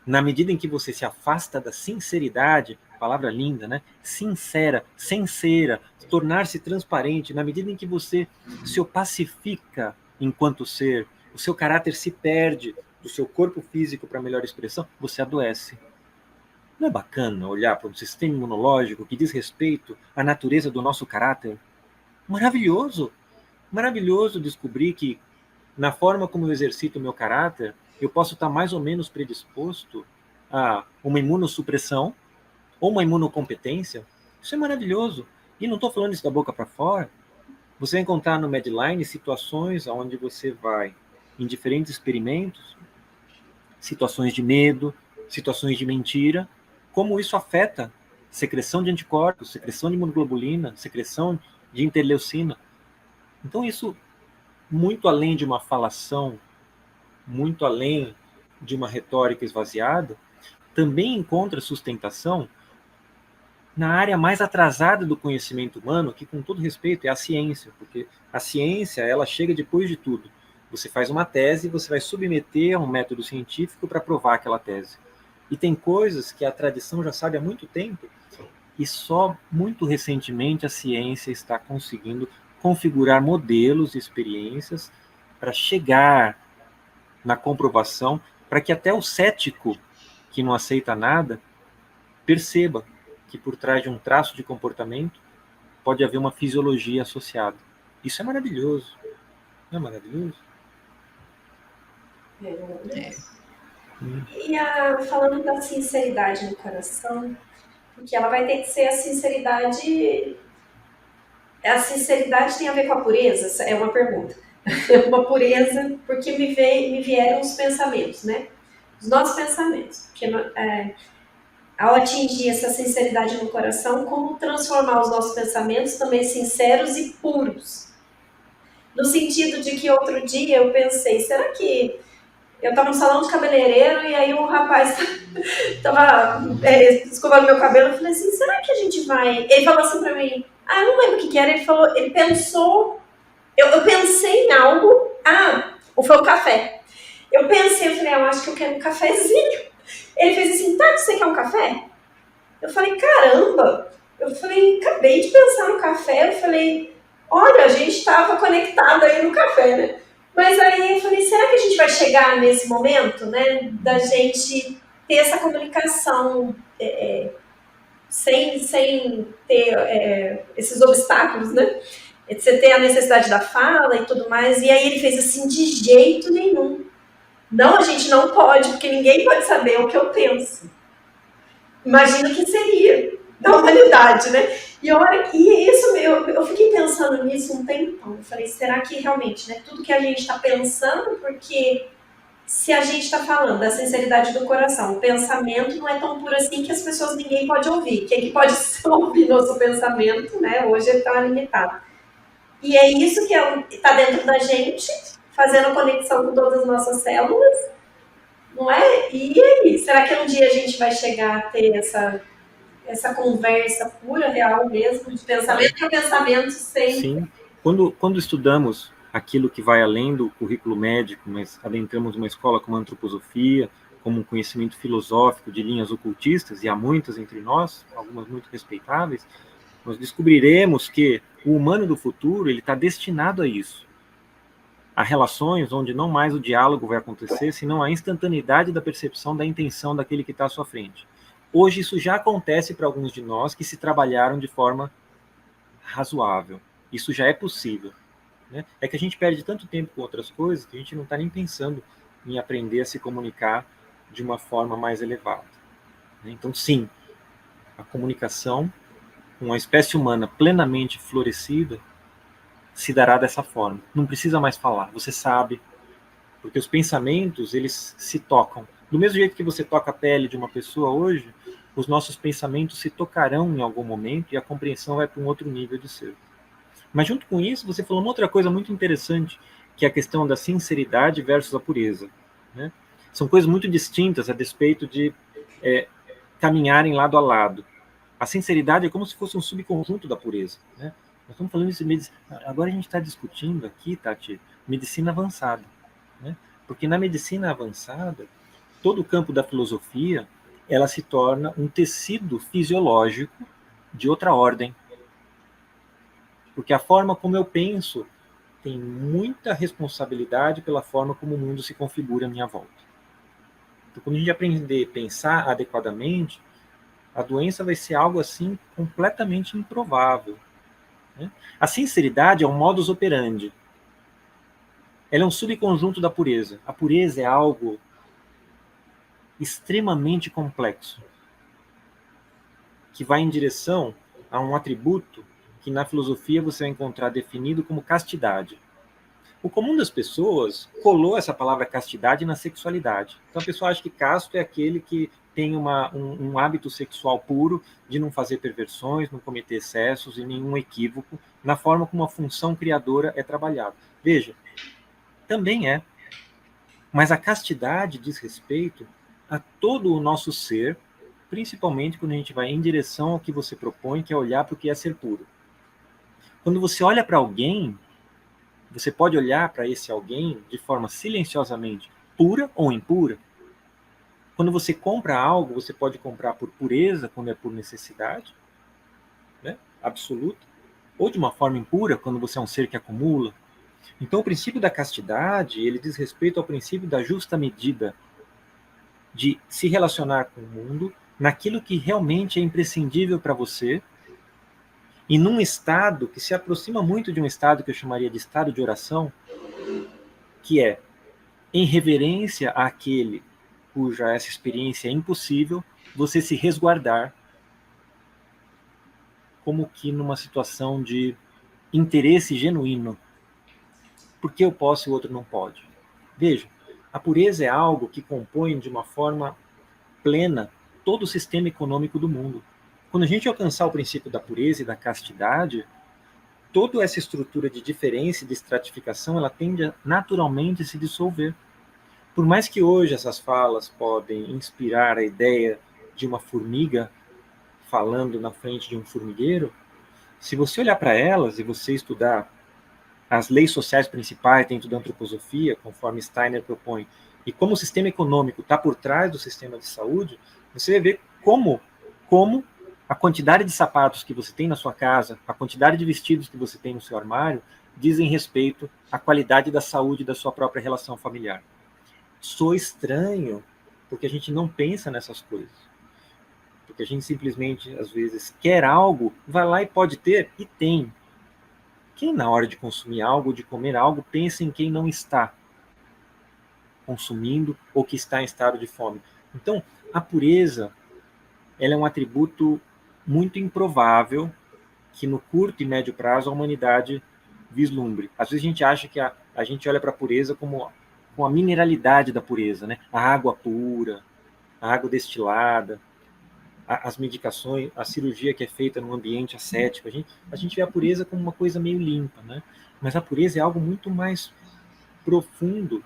Na medida em que você se afasta da sinceridade, palavra linda, né? Sincera, tornar-se transparente, na medida em que você se opacifica enquanto ser, o seu caráter se perde do seu corpo físico para melhor expressão, você adoece. Não é bacana olhar para um sistema imunológico que diz respeito à natureza do nosso caráter? Maravilhoso! Maravilhoso descobrir que, na forma como eu exercito o meu caráter, eu posso estar mais ou menos predisposto a uma imunossupressão ou uma imunocompetência. Isso é maravilhoso. E não estou falando isso da boca para fora. Você vai encontrar no Medline situações onde você vai, em diferentes experimentos, situações de medo, situações de mentira, como isso afeta secreção de anticorpos, secreção de imunoglobulina, secreção de interleucina. Então isso, muito além de uma falação, muito além de uma retórica esvaziada, também encontra sustentação na área mais atrasada do conhecimento humano, que, com todo respeito, é a ciência, porque a ciência, ela chega depois de tudo. Você faz uma tese, você vai submeter a um método científico para provar aquela tese. E tem coisas que a tradição já sabe há muito tempo, e só muito recentemente a ciência está conseguindo configurar modelos e experiências para chegar na comprovação, para que até o cético que não aceita nada perceba que por trás de um traço de comportamento pode haver uma fisiologia associada. Isso é maravilhoso. Não é maravilhoso? E falando da sinceridade no coração, porque ela vai ter que ser a sinceridade. A sinceridade tem a ver com a pureza? É uma pergunta. Uma pureza, porque me vieram os pensamentos, né? Os nossos pensamentos. Porque ao atingir essa sinceridade no coração, como transformar os nossos pensamentos também sinceros e puros? No sentido de que outro dia eu pensei, será que eu estava no salão de cabeleireiro e aí o rapaz estava escovando meu cabelo, eu falei assim, será que a gente vai... Ele falou assim pra mim, eu não lembro o que era, ele falou, ele pensou, eu pensei em algo, ou foi o café. Eu pensei, eu falei, eu acho que eu quero um cafezinho. Ele fez assim, você quer um café? Eu falei, caramba, eu falei, acabei de pensar no café, eu falei, olha, a gente estava conectado aí no café, né? Mas aí eu falei, será que a gente vai chegar nesse momento, né, da gente ter essa comunicação sem ter esses obstáculos, né? De você ter a necessidade da fala e tudo mais. E aí ele fez assim, de jeito nenhum. Não, a gente não pode, porque ninguém pode saber o que eu penso. Imagina o que seria da humanidade, né? E isso, eu fiquei pensando nisso um tempão. Eu falei, será que realmente, né? Tudo que a gente está pensando, porque se a gente está falando da sinceridade do coração, o pensamento não é tão puro assim que as pessoas, ninguém pode ouvir. Quem que pode ouvir nosso pensamento, né? Hoje está limitado. E é isso que está dentro da gente, fazendo conexão com todas as nossas células, não é? E aí, será que um dia a gente vai chegar a ter essa conversa pura, real mesmo, de pensamento a pensamento sem... Sim. Quando estudamos aquilo que vai além do currículo médico, mas adentramos uma escola como a antroposofia, como um conhecimento filosófico de linhas ocultistas, e há muitas entre nós, algumas muito respeitáveis, nós descobriremos que o humano do futuro ele está destinado a isso. A relações onde não mais o diálogo vai acontecer, senão a instantaneidade da percepção da intenção daquele que está à sua frente. Hoje isso já acontece para alguns de nós que se trabalharam de forma razoável. Isso já é possível. Né? É que a gente perde tanto tempo com outras coisas que a gente não está nem pensando em aprender a se comunicar de uma forma mais elevada. Então, sim, a comunicação com a espécie humana plenamente florescida se dará dessa forma. Não precisa mais falar, você sabe, porque os pensamentos, eles se tocam. Do mesmo jeito que você toca a pele de uma pessoa hoje, os nossos pensamentos se tocarão em algum momento e a compreensão vai para um outro nível de ser. Mas junto com isso, você falou uma outra coisa muito interessante, que é a questão da sinceridade versus a pureza. Né? São coisas muito distintas a despeito de caminharem lado a lado. A sinceridade é como se fosse um subconjunto da pureza. Né? Nós estamos falando isso de medicina. Agora a gente está discutindo aqui, Tati, medicina avançada. Né? Porque na medicina avançada, todo o campo da filosofia, ela se torna um tecido fisiológico de outra ordem. Porque a forma como eu penso tem muita responsabilidade pela forma como o mundo se configura à minha volta. Então, quando a gente aprender a pensar adequadamente, a doença vai ser algo assim completamente improvável. Né? A sinceridade é um modus operandi. Ela é um subconjunto da pureza. A pureza é algo extremamente complexo, que vai em direção a um atributo que na filosofia você vai encontrar definido como castidade. O comum das pessoas colou essa palavra castidade na sexualidade. Então a pessoa acha que casto é aquele que tem um hábito sexual puro, de não fazer perversões, não cometer excessos e nenhum equívoco, na forma como a função criadora é trabalhada. Veja, também é. Mas a castidade diz respeito a todo o nosso ser, principalmente quando a gente vai em direção ao que você propõe, que é olhar para o que é ser puro. Quando você olha para alguém, você pode olhar para esse alguém de forma silenciosamente pura ou impura. Quando você compra algo, você pode comprar por pureza, quando é por necessidade, né? Absoluta. ou de uma forma impura, quando você é um ser que acumula. Então, o princípio da castidade, ele diz respeito ao princípio da justa medida, de se relacionar com o mundo naquilo que realmente é imprescindível para você, e num estado que se aproxima muito de um estado que eu chamaria de estado de oração, que é em reverência àquele cuja essa experiência é impossível, você se resguardar como que numa situação de interesse genuíno. Porque eu posso e o outro não pode. Veja, a pureza é algo que compõe de uma forma plena todo o sistema econômico do mundo. Quando a gente alcançar o princípio da pureza e da castidade, toda essa estrutura de diferença e de estratificação, ela tende a naturalmente se dissolver. Por mais que hoje essas falas podem inspirar a ideia de uma formiga falando na frente de um formigueiro, se você olhar para elas e você estudar as leis sociais principais dentro da antroposofia, conforme Steiner propõe, e como o sistema econômico está por trás do sistema de saúde, você vai ver como a quantidade de sapatos que você tem na sua casa, a quantidade de vestidos que você tem no seu armário, dizem respeito à qualidade da saúde da sua própria relação familiar. Soa estranho, porque a gente não pensa nessas coisas. Porque a gente simplesmente, às vezes, quer algo, vai lá e pode ter, e tem. Quem, na hora de consumir algo, de comer algo, pensa em quem não está consumindo ou que está em estado de fome? Então, a pureza, ela é um atributo muito improvável que no curto e médio prazo a humanidade vislumbre. Às vezes a gente acha que a gente olha para a pureza como com a mineralidade da pureza, né? A água pura, a água destilada, as medicações, a cirurgia que é feita num ambiente ascético. A gente vê a pureza como uma coisa meio limpa, né? Mas a pureza é algo muito mais profundo,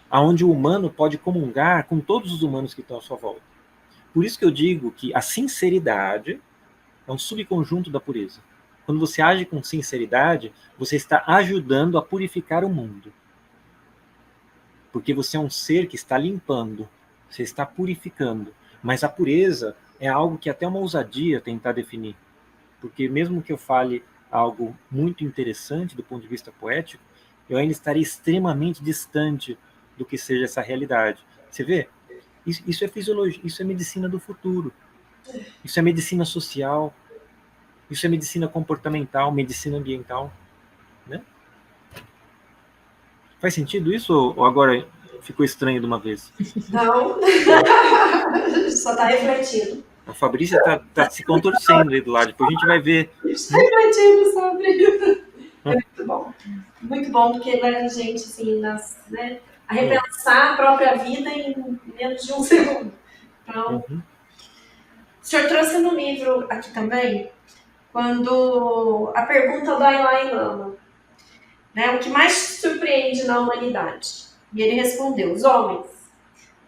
aonde o humano pode comungar com todos os humanos que estão à sua volta. Por isso que eu digo que a sinceridade é um subconjunto da pureza. Quando você age com sinceridade, você está ajudando a purificar o mundo. Porque você é um ser que está limpando, você está purificando. Mas a pureza é algo que até uma ousadia tentar definir. Porque mesmo que eu fale algo muito interessante do ponto de vista poético, eu ainda estaria extremamente distante do que seja essa realidade. Você vê? Isso é fisiologia, isso é medicina do futuro. Isso é medicina social. Isso é medicina comportamental, medicina ambiental. Né? Faz sentido isso ou agora ficou estranho de uma vez? Não. Só está refletindo. A Fabrícia tá se contorcendo aí do lado. Depois a gente vai ver. Está refletindo sobre. É muito bom. Muito bom, porque leva a gente assim, né, a repensar a própria vida em menos de um segundo. Então, o senhor trouxe no livro aqui também, quando a pergunta do Dalai Lama, né, o que mais te surpreende na humanidade? E ele respondeu, os homens,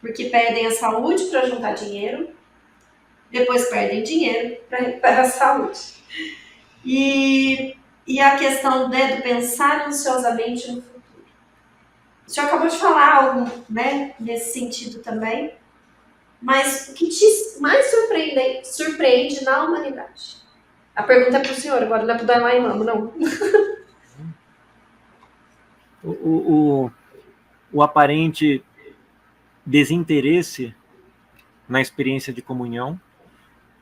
porque perdem a saúde para juntar dinheiro, depois perdem dinheiro para recuperar a saúde. E a questão, né, do pensar ansiosamente no futuro. O senhor acabou de falar algo, né, nesse sentido também, mas o que te mais surpreende na humanidade? A pergunta é para o senhor, agora não é para o Dalai Lama, não. O aparente desinteresse na experiência de comunhão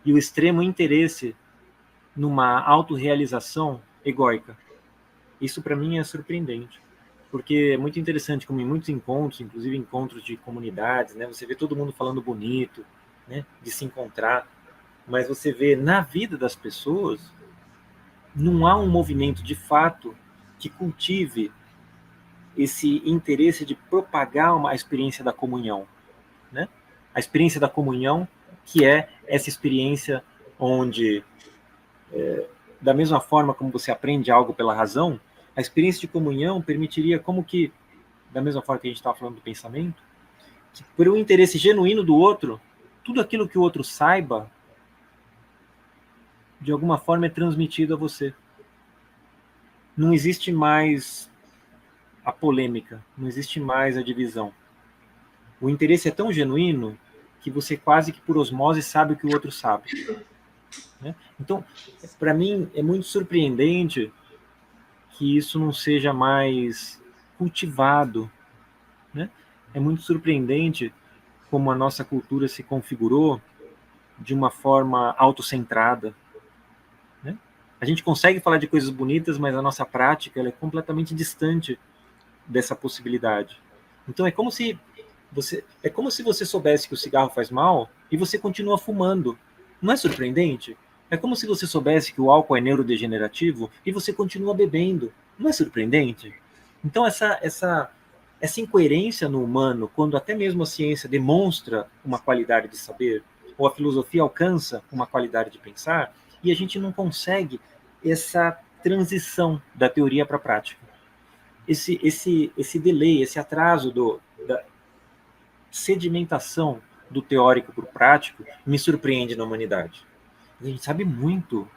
e o extremo interesse numa autorrealização egóica. Isso para mim é surpreendente, porque é muito interessante como em muitos encontros, inclusive encontros de comunidades, né, você vê todo mundo falando bonito, né, de se encontrar, mas você vê na vida das pessoas não há um movimento de fato que cultive esse interesse de propagar uma experiência da comunhão, né? A experiência da comunhão, que é essa experiência onde, da mesma forma como você aprende algo pela razão, a experiência de comunhão permitiria como que, da mesma forma que a gente estava falando do pensamento, que por um interesse genuíno do outro, tudo aquilo que o outro saiba, de alguma forma é transmitido a você. Não existe mais a polêmica, não existe mais a divisão. O interesse é tão genuíno que você quase que por osmose sabe o que o outro sabe. né? Então, para mim, é muito surpreendente que isso não seja mais cultivado, né? É muito surpreendente como a nossa cultura se configurou de uma forma autocentrada, né? A gente consegue falar de coisas bonitas, mas a nossa prática ela é completamente distante dessa possibilidade. Então é como se você soubesse que o cigarro faz mal e você continua fumando. Não é surpreendente? É como se você soubesse que o álcool é neurodegenerativo e você continua bebendo. Não é surpreendente? Então essa incoerência no humano, quando até mesmo a ciência demonstra uma qualidade de saber, ou a filosofia alcança uma qualidade de pensar, e a gente não consegue essa transição da teoria para a prática. Esse delay, esse atraso da sedimentação do teórico para o prático me surpreende na humanidade. A gente sabe muito.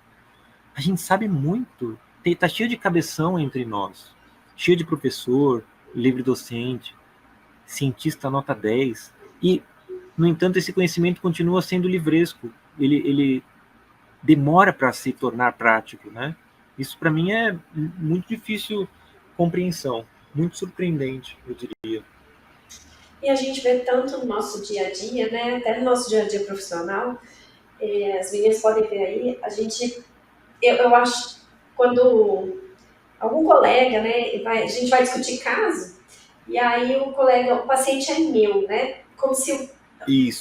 A gente sabe muito. Está cheio de cabeção entre nós. Cheio de professor, livre docente, cientista nota 10. E, no entanto, esse conhecimento continua sendo livresco. Ele demora para se tornar prático, né? Isso, para mim, é muito difícil compreensão. Muito surpreendente, eu diria. E a gente vê tanto no nosso dia a dia, né? Até no nosso dia a dia profissional, as meninas podem ver aí, eu acho, quando algum colega, né, a gente vai discutir caso, e aí o paciente é meu, né? Como se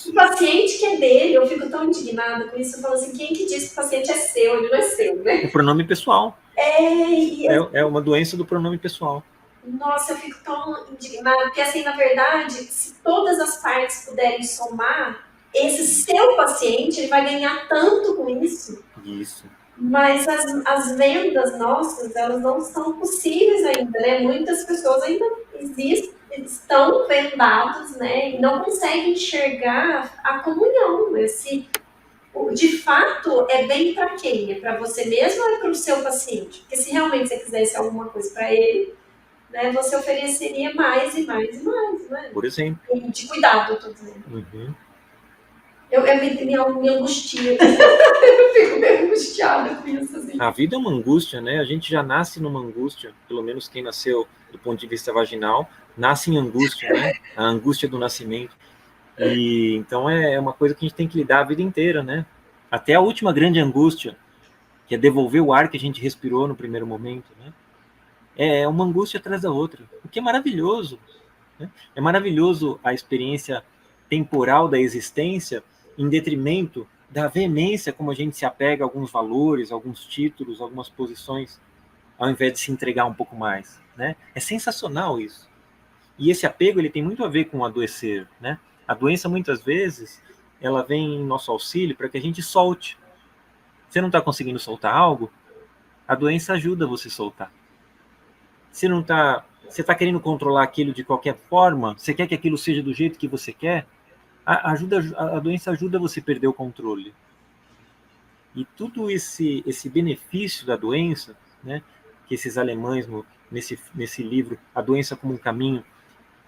o paciente que é dele, eu fico tão indignada com isso, eu falo assim, quem que diz que o paciente é seu, ele não é seu, né? O pronome pessoal. É uma doença do pronome pessoal. Nossa, eu fico tão indignada, porque assim, na verdade, se todas as partes puderem somar, esse seu paciente, ele vai ganhar tanto com isso. Isso. Mas as vendas nossas, elas não são possíveis ainda, né? Muitas pessoas ainda estão vendadas, né? E não conseguem enxergar a comunhão. De fato, é bem para quem? É para você mesmo ou é para o seu paciente? Porque se realmente você quisesse alguma coisa para ele, né, você ofereceria mais e mais e mais, né? Por exemplo. E de cuidado, eu estou dizendo. Uhum. Eu me angustia. Eu fico meio angustiada com isso. Assim. A vida é uma angústia, né? A gente já nasce numa angústia, pelo menos quem nasceu do ponto de vista vaginal, nasce em angústia, né? A angústia do nascimento. E então é uma coisa que a gente tem que lidar a vida inteira, né? Até a última grande angústia, que é devolver o ar que a gente respirou no primeiro momento, né? É uma angústia atrás da outra, o que é maravilhoso, né? É maravilhoso a experiência temporal da existência em detrimento da veemência como a gente se apega a alguns valores, alguns títulos, algumas posições, ao invés de se entregar um pouco mais, né? É sensacional isso. E esse apego ele tem muito a ver com o adoecer, né? A doença muitas vezes ela vem em nosso auxílio para que a gente solte. Você não está conseguindo soltar algo, a doença ajuda você a soltar. Você está querendo controlar aquilo de qualquer forma, você quer que aquilo seja do jeito que você quer, a doença ajuda você a perder o controle. E tudo esse benefício da doença, né, que esses alemães, nesse livro, A Doença como um Caminho,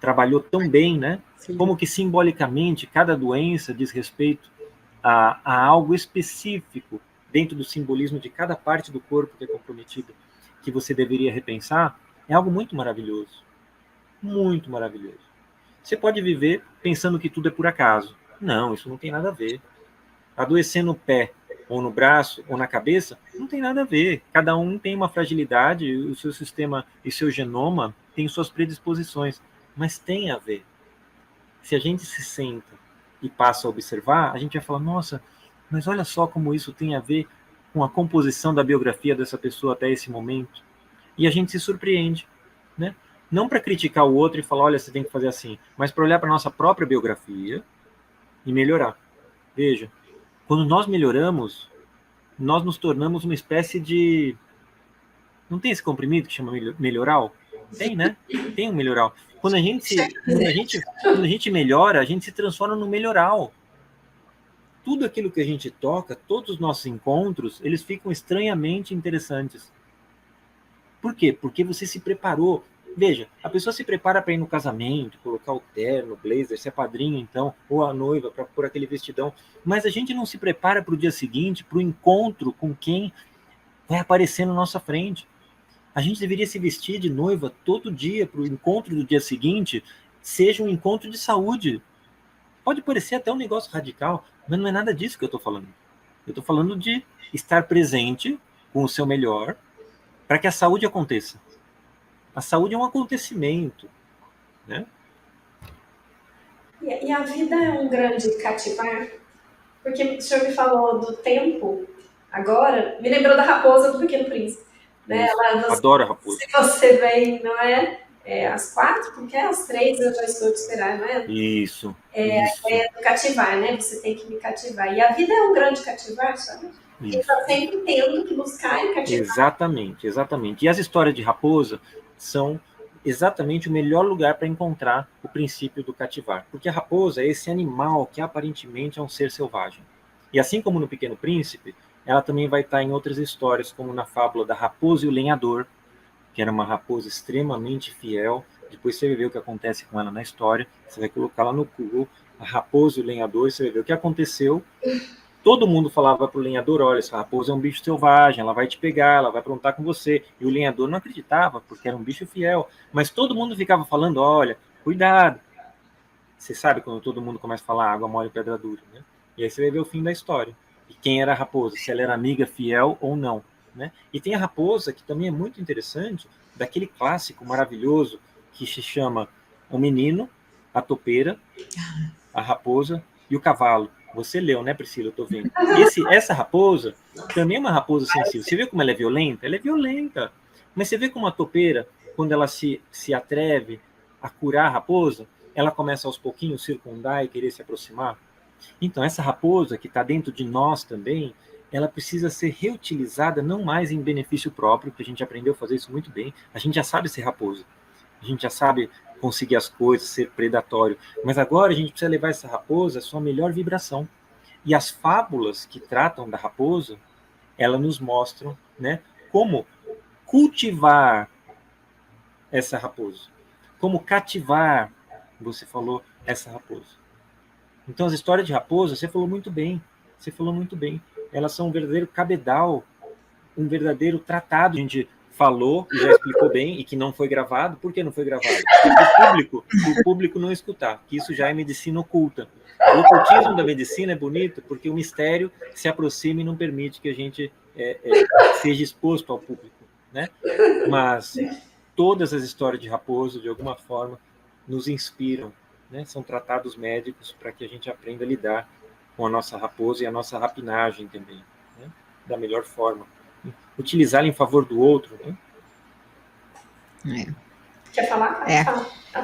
trabalhou tão bem, né? Sim. Como que simbolicamente cada doença diz respeito a algo específico dentro do simbolismo de cada parte do corpo que é comprometida, que você deveria repensar, é algo muito maravilhoso. Muito maravilhoso. Você pode viver pensando que tudo é por acaso. Não, isso não tem nada a ver. Adoecer no pé, ou no braço, ou na cabeça, não tem nada a ver. Cada um tem uma fragilidade, o seu sistema e seu genoma tem suas predisposições, mas tem a ver. Se a gente se senta e passa a observar, a gente vai falar, nossa, mas olha só como isso tem a ver com a composição da biografia dessa pessoa até esse momento. E a gente se surpreende, né? Não para criticar o outro e falar, olha, você tem que fazer assim, mas para olhar para a nossa própria biografia e melhorar. Veja, quando nós melhoramos, nós nos tornamos uma espécie de... Não tem esse comprimido que chama melhoral? Tem, né? Tem um melhoral. Quando a gente melhora, a gente se transforma no melhoral. Tudo aquilo que a gente toca, todos os nossos encontros, eles ficam estranhamente interessantes. Por quê? Porque você se preparou Veja, a pessoa se prepara para ir no casamento, colocar o terno, o blazer, ser padrinho, então, ou a noiva, para pôr aquele vestidão. Mas a gente não se prepara para o dia seguinte, para o encontro com quem vai aparecer na nossa frente. A gente deveria se vestir de noiva todo dia para o encontro do dia seguinte, seja um encontro de saúde. Pode parecer até um negócio radical, mas não é nada disso que eu estou falando. Eu estou falando de estar presente com o seu melhor para que a saúde aconteça. A saúde é um acontecimento, né? E a vida é um grande cativar? Porque o senhor me falou do tempo, agora, me lembrou da raposa do Pequeno Príncipe. Né? Adoro a raposa. Se você vem, não é? Às 4, porque às 3 eu já estou te esperando, não é? Isso. A ideia do cativar, né? Você tem que me cativar. E a vida é um grande cativar, sabe? Você está sempre tendo que buscar e cativar. Exatamente, exatamente. E as histórias de raposa são exatamente o melhor lugar para encontrar o princípio do cativar. Porque a raposa é esse animal que aparentemente é um ser selvagem. E assim como no Pequeno Príncipe, ela também vai estar em outras histórias, como na fábula da Raposa e o Lenhador, que era uma raposa extremamente fiel. Depois você vai ver o que acontece com ela na história. Você vai colocar lá no Google a Raposa e o Lenhador, você vai ver o que aconteceu. Todo mundo falava para o lenhador, olha, essa raposa é um bicho selvagem, ela vai te pegar, ela vai aprontar com você. E o lenhador não acreditava, porque era um bicho fiel. Mas todo mundo ficava falando, olha, cuidado. Você sabe quando todo mundo começa a falar água mole e pedra dura, né? E aí você vai ver o fim da história. E quem era a raposa, se ela era amiga fiel ou não, né? E tem a raposa, que também é muito interessante, daquele clássico maravilhoso que se chama O Menino, a Topeira, a Raposa e o Cavalo. Você leu, né, Priscila? Eu tô vendo. Essa raposa também é uma raposa sensível. Você vê como ela é violenta? Ela é violenta. Mas você vê como a topeira, quando ela se atreve a curar a raposa, ela começa aos pouquinhos a circundar e querer se aproximar? Então, essa raposa que está dentro de nós também, ela precisa ser reutilizada não mais em benefício próprio, que a gente aprendeu a fazer isso muito bem. A gente já sabe ser raposa. A gente já sabe conseguir as coisas, ser predatório. Mas agora a gente precisa levar essa raposa à sua melhor vibração. E as fábulas que tratam da raposa, elas nos mostram, né, como cultivar essa raposa. Como cativar, você falou, essa raposa. Então as histórias de raposa, você falou muito bem. Você falou muito bem. Elas são um verdadeiro cabedal, um verdadeiro tratado. A gente falou e já explicou bem, e que não foi gravado. Por que não foi gravado? Para o público não escutar, que isso já é medicina oculta. O ocultismo da medicina é bonito porque o mistério se aproxima e não permite que a gente seja exposto ao público, né? Mas todas as histórias de raposo, de alguma forma, nos inspiram, né? São tratados médicos para que a gente aprenda a lidar com a nossa raposa e a nossa rapinagem também, né? Da melhor forma. Utilizá-la em favor do outro, né? Quer falar?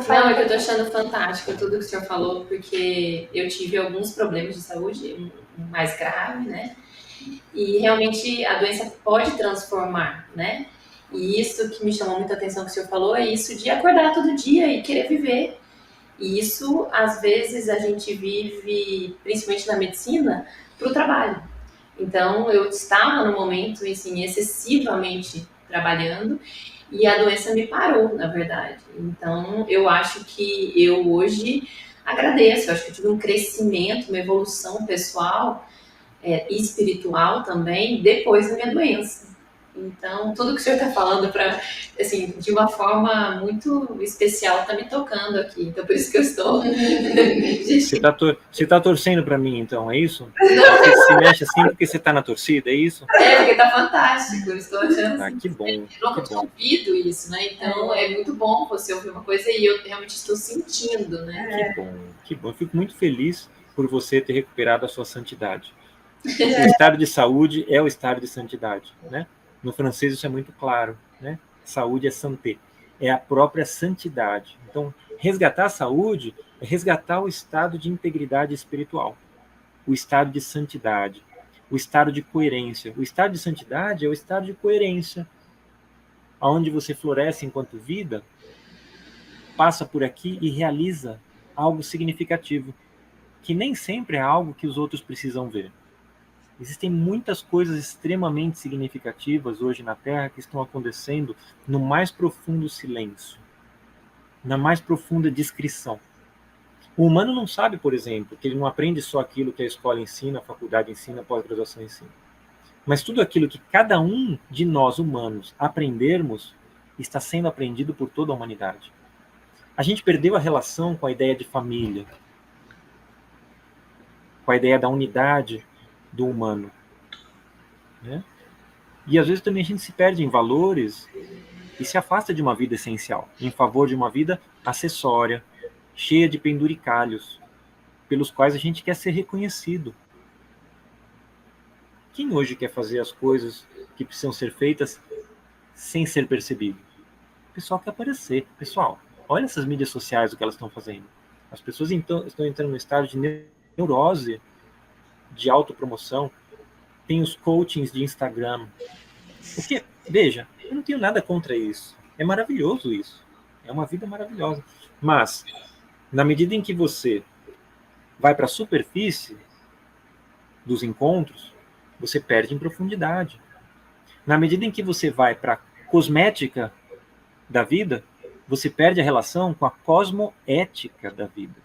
Não, é que eu tô achando fantástico tudo que o senhor falou, porque eu tive alguns problemas de saúde mais grave, né? E realmente a doença pode transformar, né? E isso que me chamou muita atenção que o senhor falou é isso de acordar todo dia e querer viver. E isso, às vezes, a gente vive, principalmente na medicina, para o trabalho. Então, eu estava no momento, assim, excessivamente trabalhando e a doença me parou, na verdade. Então, eu acho que eu hoje agradeço. Eu acho que eu tive um crescimento, uma evolução pessoal e espiritual também depois da minha doença. Então, tudo que o senhor está falando, assim, de uma forma muito especial, está me tocando aqui. Então, por isso que eu estou... Você está torcendo para mim, então, é isso? Não. Você se mexe assim porque você está na torcida, é isso? Porque está fantástico. Eu estou achando assim, que bom. Eu nunca tinha ouvido isso, né? Então, é muito bom você ouvir uma coisa e eu realmente estou sentindo, né? Que bom. Eu fico muito feliz por você ter recuperado a sua santidade. O estado de saúde é o estado de santidade, né? No francês isso é muito claro, né? Saúde é santé, é a própria santidade. Então, resgatar a saúde é resgatar o estado de integridade espiritual, o estado de santidade, o estado de coerência. O estado de santidade é o estado de coerência, onde você floresce enquanto vida, passa por aqui e realiza algo significativo, que nem sempre é algo que os outros precisam ver. Existem muitas coisas extremamente significativas hoje na Terra que estão acontecendo no mais profundo silêncio. na mais profunda descrição. O humano não sabe, por exemplo, que ele não aprende só aquilo que a escola ensina, a faculdade ensina, a pós-graduação ensina. Mas tudo aquilo que cada um de nós humanos aprendermos está sendo aprendido por toda a humanidade. A gente perdeu a relação com a ideia de família, com a ideia da unidade do humano, né? E às vezes também a gente se perde em valores e se afasta de uma vida essencial, em favor de uma vida acessória, cheia de penduricalhos, pelos quais a gente quer ser reconhecido. Quem hoje quer fazer as coisas que precisam ser feitas sem ser percebido? O pessoal quer aparecer. Pessoal, olha essas mídias sociais, o que elas estão fazendo. As pessoas então estão entrando no estado de neurose, de autopromoção. Tem os coachings de Instagram. Porque, veja, eu não tenho nada contra isso. É maravilhoso isso. É uma vida maravilhosa. Mas, na medida em que você vai para a superfície dos encontros, você perde em profundidade. Na medida em que você vai para a cosmética da vida, você perde a relação com a cosmoética da vida.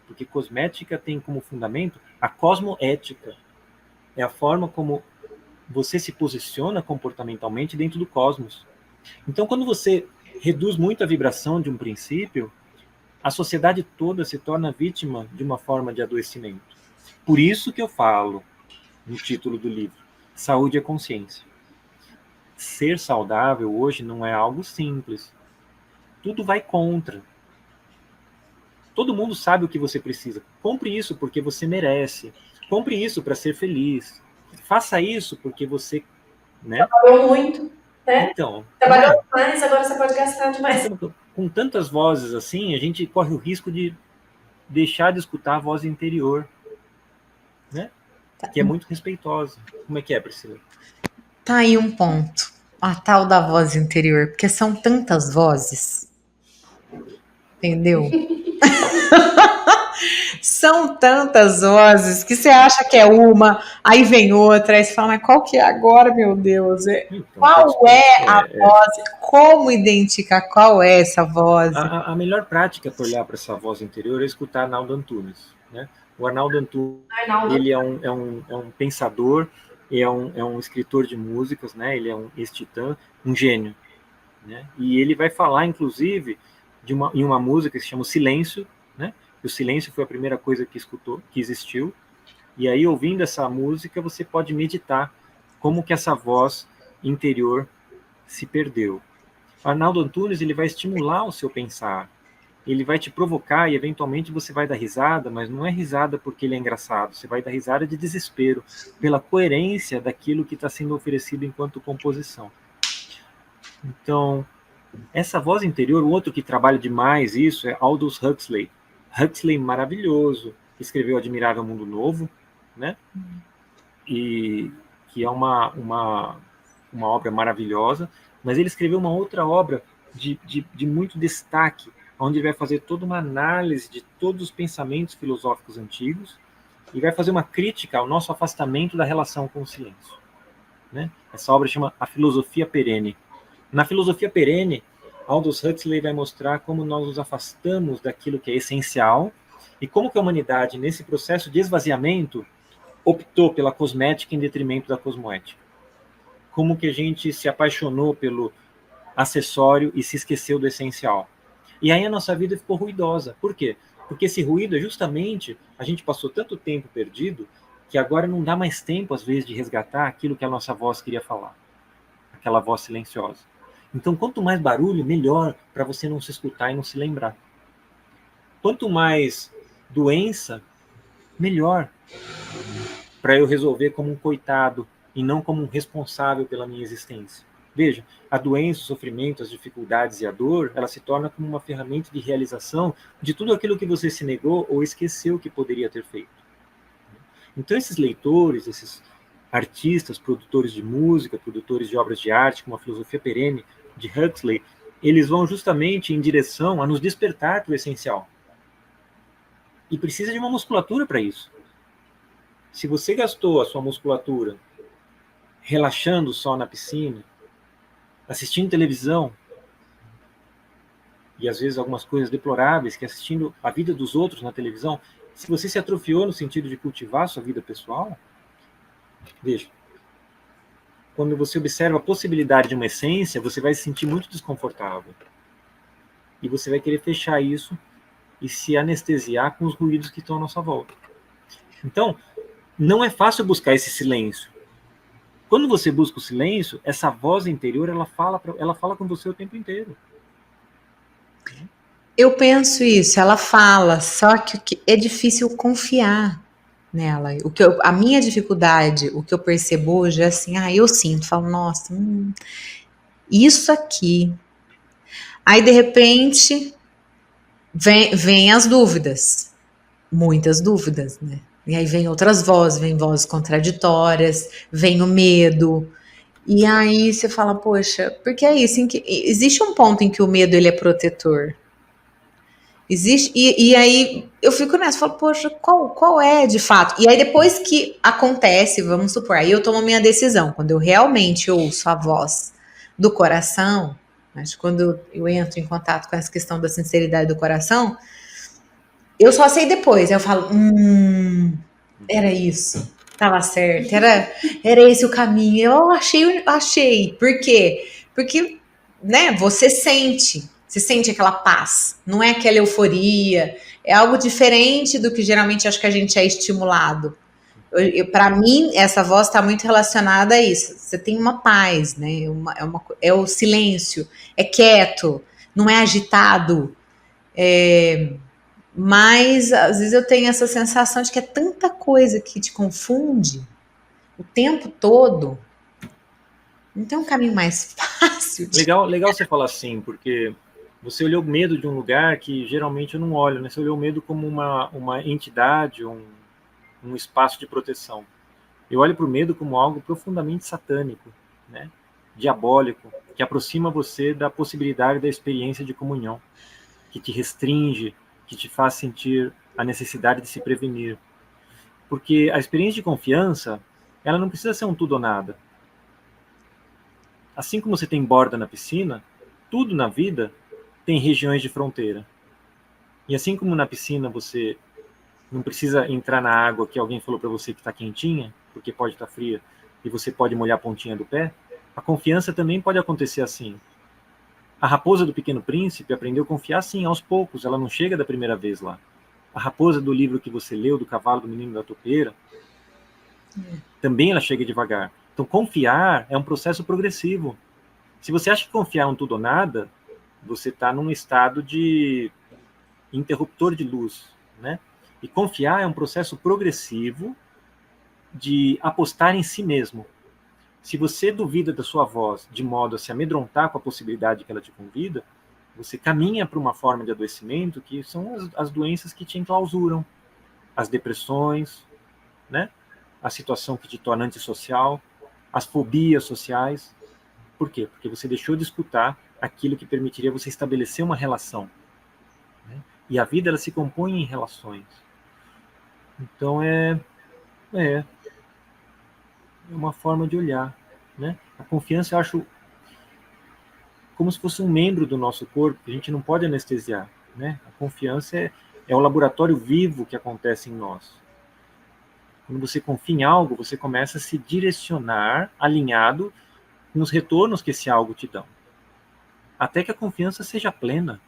Porque cosmética tem como fundamento a cosmoética. É a forma como você se posiciona comportamentalmente dentro do cosmos. Então, quando você reduz muito a vibração de um princípio, a sociedade toda se torna vítima de uma forma de adoecimento. Por isso que eu falo, no título do livro, Saúde é Consciência. Ser saudável hoje não é algo simples. Tudo vai contra. Todo mundo sabe o que você precisa. Compre isso porque você merece. Compre isso para ser feliz. Faça isso porque você, né? Trabalhou muito, né? Então, Trabalhou mais, agora você pode gastar demais. Com tantas vozes assim, a gente corre o risco de deixar de escutar a voz interior, né? Que é muito respeitosa. Como é que é, Priscila? Tá aí um ponto. A tal da voz interior, porque são tantas vozes. Entendeu? São tantas vozes que você acha que é uma, aí vem outra, aí você fala, mas qual que é agora, meu Deus? Então, qual é a voz? Como identificar qual é essa voz? A melhor prática para olhar para essa voz interior é escutar Arnaldo Antunes, né? O Arnaldo Antunes, ele é um pensador, é um escritor de músicas, né? Ele é um ex-titã, um gênio, né? E ele vai falar, inclusive, em uma música que se chama Silêncio, né? E o silêncio foi a primeira coisa que existiu. E aí, ouvindo essa música, você pode meditar como que essa voz interior se perdeu. Arnaldo Antunes, ele vai estimular o seu pensar. Ele vai te provocar e, eventualmente, você vai dar risada, mas não é risada porque ele é engraçado. Você vai dar risada de desespero, pela coerência daquilo que está sendo oferecido enquanto composição. Então, essa voz interior, o outro que trabalha demais isso é Aldous Huxley. Huxley, maravilhoso, escreveu Admirável Mundo Novo, né? E que é uma obra maravilhosa, mas ele escreveu uma outra obra de muito destaque, onde ele vai fazer toda uma análise de todos os pensamentos filosóficos antigos e vai fazer uma crítica ao nosso afastamento da relação com o silêncio, né? Essa obra chama A Filosofia Perene. Na Filosofia Perene, Aldous Huxley vai mostrar como nós nos afastamos daquilo que é essencial e como que a humanidade, nesse processo de esvaziamento, optou pela cosmética em detrimento da cosmoética. Como que a gente se apaixonou pelo acessório e se esqueceu do essencial. E aí a nossa vida ficou ruidosa. Por quê? Porque esse ruído é justamente, a gente passou tanto tempo perdido, que agora não dá mais tempo, às vezes, de resgatar aquilo que a nossa voz queria falar. Aquela voz silenciosa. Então, quanto mais barulho, melhor para você não se escutar e não se lembrar. Quanto mais doença, melhor para eu resolver como um coitado e não como um responsável pela minha existência. Veja, a doença, o sofrimento, as dificuldades e a dor, ela se torna como uma ferramenta de realização de tudo aquilo que você se negou ou esqueceu que poderia ter feito. Então, esses leitores, esses artistas, produtores de música, produtores de obras de arte, como a Filosofia Perene de Huxley, eles vão justamente em direção a nos despertar para o essencial. E precisa de uma musculatura para isso. Se você gastou a sua musculatura relaxando só na piscina, assistindo televisão, e às vezes algumas coisas deploráveis, que assistindo a vida dos outros na televisão, se você se atrofiou no sentido de cultivar a sua vida pessoal, veja, quando você observa a possibilidade de uma essência, você vai se sentir muito desconfortável. E você vai querer fechar isso e se anestesiar com os ruídos que estão à nossa volta. Então, não é fácil buscar esse silêncio. Quando você busca o silêncio, essa voz interior, ela fala com você o tempo inteiro. Eu penso isso, ela fala, só que é difícil confiar nela. A minha dificuldade, o que eu percebo hoje é assim, eu sinto, falo, nossa, isso aqui. Aí, de repente, vem as dúvidas, muitas dúvidas, né? E aí vem outras vozes, vem vozes contraditórias, vem o medo. E aí você fala, poxa, porque é isso, existe um ponto em que o medo ele é protetor. Existe, e aí eu fico nessa, falo, poxa, qual é de fato? E aí depois que acontece, vamos supor, aí eu tomo minha decisão, quando eu realmente ouço a voz do coração, mas quando eu entro em contato com essa questão da sinceridade do coração, eu só sei depois, aí eu falo, era isso, tava certo, era esse o caminho, eu achei, por quê? Porque, né, você sente aquela paz, não é aquela euforia, é algo diferente do que geralmente acho que a gente é estimulado. Para mim, essa voz está muito relacionada a isso. Você tem uma paz, né? É o silêncio, é quieto, não é agitado. Mas às vezes eu tenho essa sensação de que é tanta coisa que te confunde o tempo todo. Não tem um caminho mais fácil. Legal você falar assim, porque você olhou o medo de um lugar que geralmente eu não olho, né? Você olhou o medo como uma entidade, um espaço de proteção. Eu olho para o medo como algo profundamente satânico, né? Diabólico, que aproxima você da possibilidade da experiência de comunhão, que te restringe, que te faz sentir a necessidade de se prevenir. Porque a experiência de confiança, ela não precisa ser um tudo ou nada. Assim como você tem borda na piscina, tudo na vida tem regiões de fronteira. E assim como na piscina você não precisa entrar na água que alguém falou para você que está quentinha, porque pode estar fria, e você pode molhar a pontinha do pé, a confiança também pode acontecer assim. A raposa do Pequeno Príncipe aprendeu a confiar assim, aos poucos, ela não chega da primeira vez lá. A raposa do livro que você leu, do Cavalo do Menino da Topeira, também ela chega devagar. Então, confiar é um processo progressivo. Se você acha que confiar é um tudo ou nada, você está num estado de interruptor de luz, né? E confiar é um processo progressivo de apostar em si mesmo. Se você duvida da sua voz de modo a se amedrontar com a possibilidade que ela te convida, você caminha para uma forma de adoecimento que são as doenças que te enclausuram, as depressões, né? A situação que te torna antissocial, as fobias sociais. Por quê? Porque você deixou de escutar aquilo que permitiria você estabelecer uma relação. Né? E a vida ela se compõe em relações. Então é uma forma de olhar. Né? A confiança eu acho como se fosse um membro do nosso corpo que a gente não pode anestesiar. Né? A confiança é o laboratório vivo que acontece em nós. Quando você confia em algo, você começa a se direcionar alinhado com os retornos que esse algo te dá. Até que a confiança seja plena.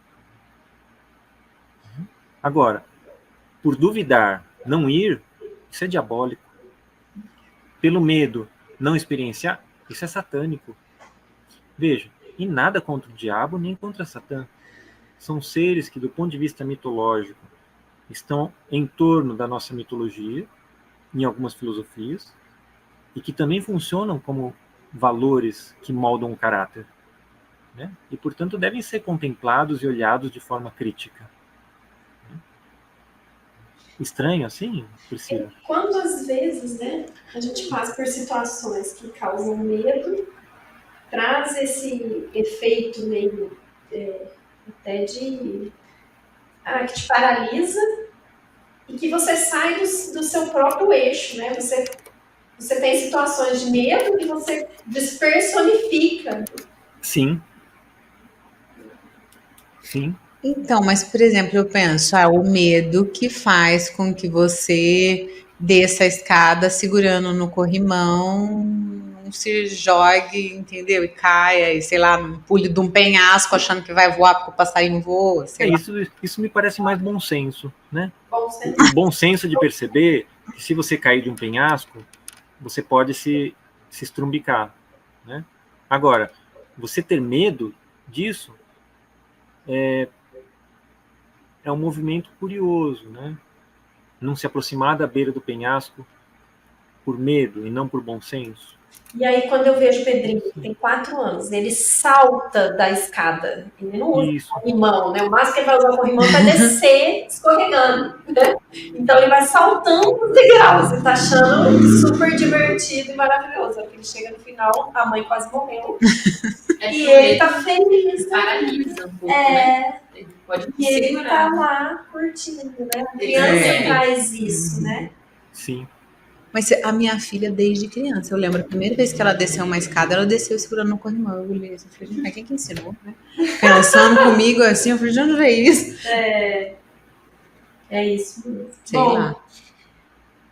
Agora, por duvidar, não ir, isso é diabólico. Pelo medo, não experienciar, isso é satânico. Veja, e nada contra o diabo nem contra Satã. São seres que, do ponto de vista mitológico, estão em torno da nossa mitologia, em algumas filosofias, e que também funcionam como valores que moldam o caráter. Né? E, portanto, devem ser contemplados e olhados de forma crítica. Estranho assim, Priscila? Quando às vezes, né, a gente passa por situações que causam medo, traz esse efeito meio até de que te paralisa e que você sai do seu próprio eixo, né? Você tem situações de medo e você despersonifica. Sim. Sim. Então, mas, por exemplo, eu penso, o medo que faz com que você desça a escada segurando no corrimão, não se jogue, entendeu? E caia, e sei lá, não pule de um penhasco achando que vai voar porque o passarinho voa, sei lá. Isso me parece mais bom senso, né? Bom senso. O bom senso de perceber que se você cair de um penhasco, você pode se estrumbicar, né? Agora, você ter medo disso é um movimento curioso, né? Não se aproximar da beira do penhasco por medo e não por bom senso. E aí, quando eu vejo o Pedrinho, que tem 4 anos, ele salta da escada. Ele não usa Isso. corrimão, né? O máximo que ele vai usar o corrimão é para descer escorregando, né? Então, ele vai saltando os degraus e tá achando super divertido e maravilhoso. Porque ele chega no final, a mãe quase morreu. E ele tá feliz. Paralisa um pouco, né? Ele pode E ele segurar. tá lá curtindo, né? A criança traz isso, né? Sim. Mas a minha filha, desde criança, eu lembro a primeira vez que ela desceu uma escada, ela desceu segurando no corrimão. Eu olhei assim, falei, mas quem que ensinou, né? Pensando comigo assim, eu falei, de onde veio isso? É isso mesmo. Sei Bom, lá.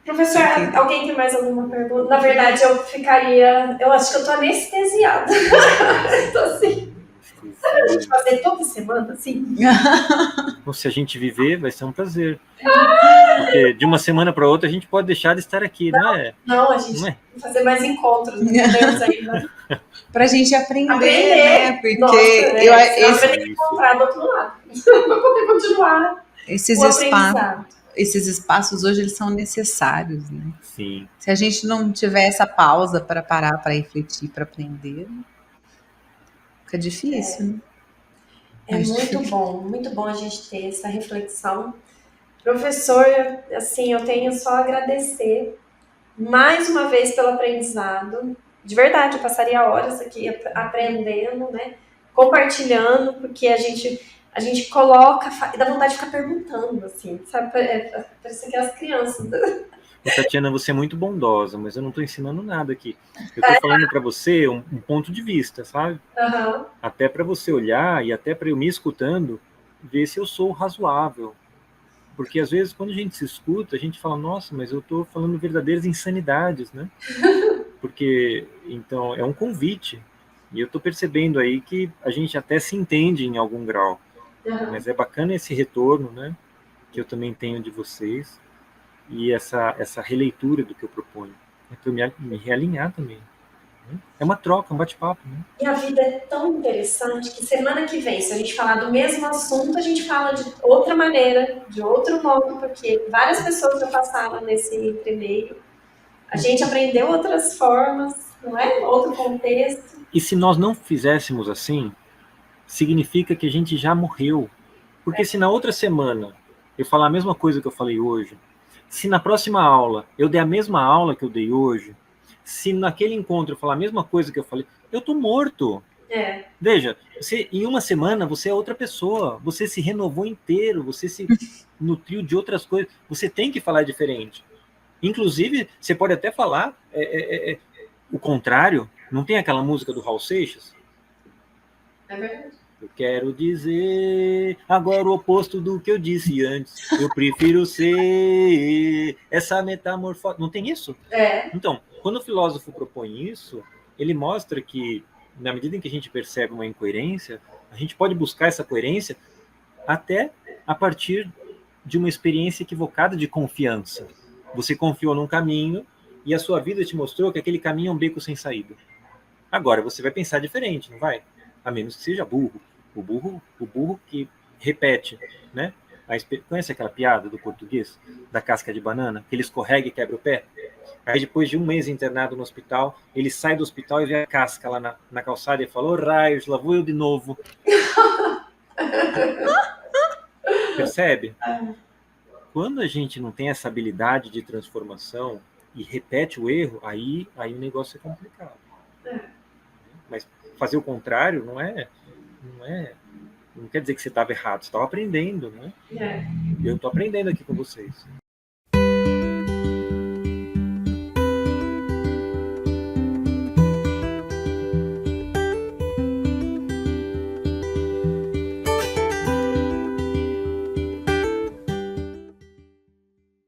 professor, alguém tem mais alguma pergunta? Na verdade, eu ficaria... Eu acho que eu tô anestesiada. Tô assim... A gente fazer toda semana, assim? Então, se a gente viver, vai ser um prazer. Porque de uma semana para outra a gente pode deixar de estar aqui, não é? Não, a gente vai fazer mais encontros, não podemos ainda. Pra gente aprender, né? Porque Nossa, eu, senão vai ter que encontrar do outro lado. Pra poder continuar o aprendizado. Esses espaços hoje eles são necessários, né? Sim. Se a gente não tiver essa pausa para parar, para refletir, para aprender, fica difícil, né? É muito bom a gente ter essa reflexão. Professor, assim, eu tenho só a agradecer mais uma vez pelo aprendizado. De verdade, eu passaria horas aqui aprendendo, né? Compartilhando, porque a gente coloca, dá vontade de ficar perguntando, assim, sabe? Parece aquelas crianças. Ô, Tatiana, você é muito bondosa, mas eu não estou ensinando nada aqui. Eu estou falando para você um ponto de vista, sabe? Uhum. Até para você olhar e até para eu me escutando, ver se eu sou razoável. Porque às vezes quando a gente se escuta, a gente fala, nossa, mas eu estou falando verdadeiras insanidades, né? Porque, então, é um convite. E eu estou percebendo aí que a gente até se entende em algum grau. Uhum. Mas é bacana esse retorno, né? Que eu também tenho de vocês. E essa releitura do que eu proponho. É para eu me realinhar também. É uma troca, um bate-papo, né? E a vida é tão interessante que semana que vem, se a gente falar do mesmo assunto, a gente fala de outra maneira, de outro modo, porque várias pessoas já passaram nesse entremeio. A gente aprendeu outras formas, não é? Outro contexto. E se nós não fizéssemos assim, significa que a gente já morreu. Porque se na outra semana eu falar a mesma coisa que eu falei hoje, se na próxima aula eu der a mesma aula que eu dei hoje, se naquele encontro eu falar a mesma coisa que eu falei, eu tô morto. É. Veja, em uma semana você é outra pessoa, você se renovou inteiro, você se nutriu de outras coisas, você tem que falar diferente. Inclusive, você pode até falar o contrário. Não tem aquela música do Raul Seixas? É verdade. Eu quero dizer agora o oposto do que eu disse antes. Eu prefiro ser essa metamorfose. Não tem isso? É. Então, quando o filósofo propõe isso, ele mostra que, na medida em que a gente percebe uma incoerência, a gente pode buscar essa coerência até a partir de uma experiência equivocada de confiança. Você confiou num caminho e a sua vida te mostrou que aquele caminho é um beco sem saída. Agora você vai pensar diferente, não vai? A menos que seja burro. O burro que repete, né? Conhece aquela piada do português, da casca de banana, que ele escorrega e quebra o pé? Aí depois de um mês internado no hospital, ele sai do hospital e vê a casca lá na calçada e fala, raios, lá vou eu de novo. Percebe? Quando a gente não tem essa habilidade de transformação e repete o erro, aí o negócio é complicado. Mas fazer o contrário não quer dizer que você estava errado, você estava aprendendo, né? Eu estou aprendendo aqui com vocês.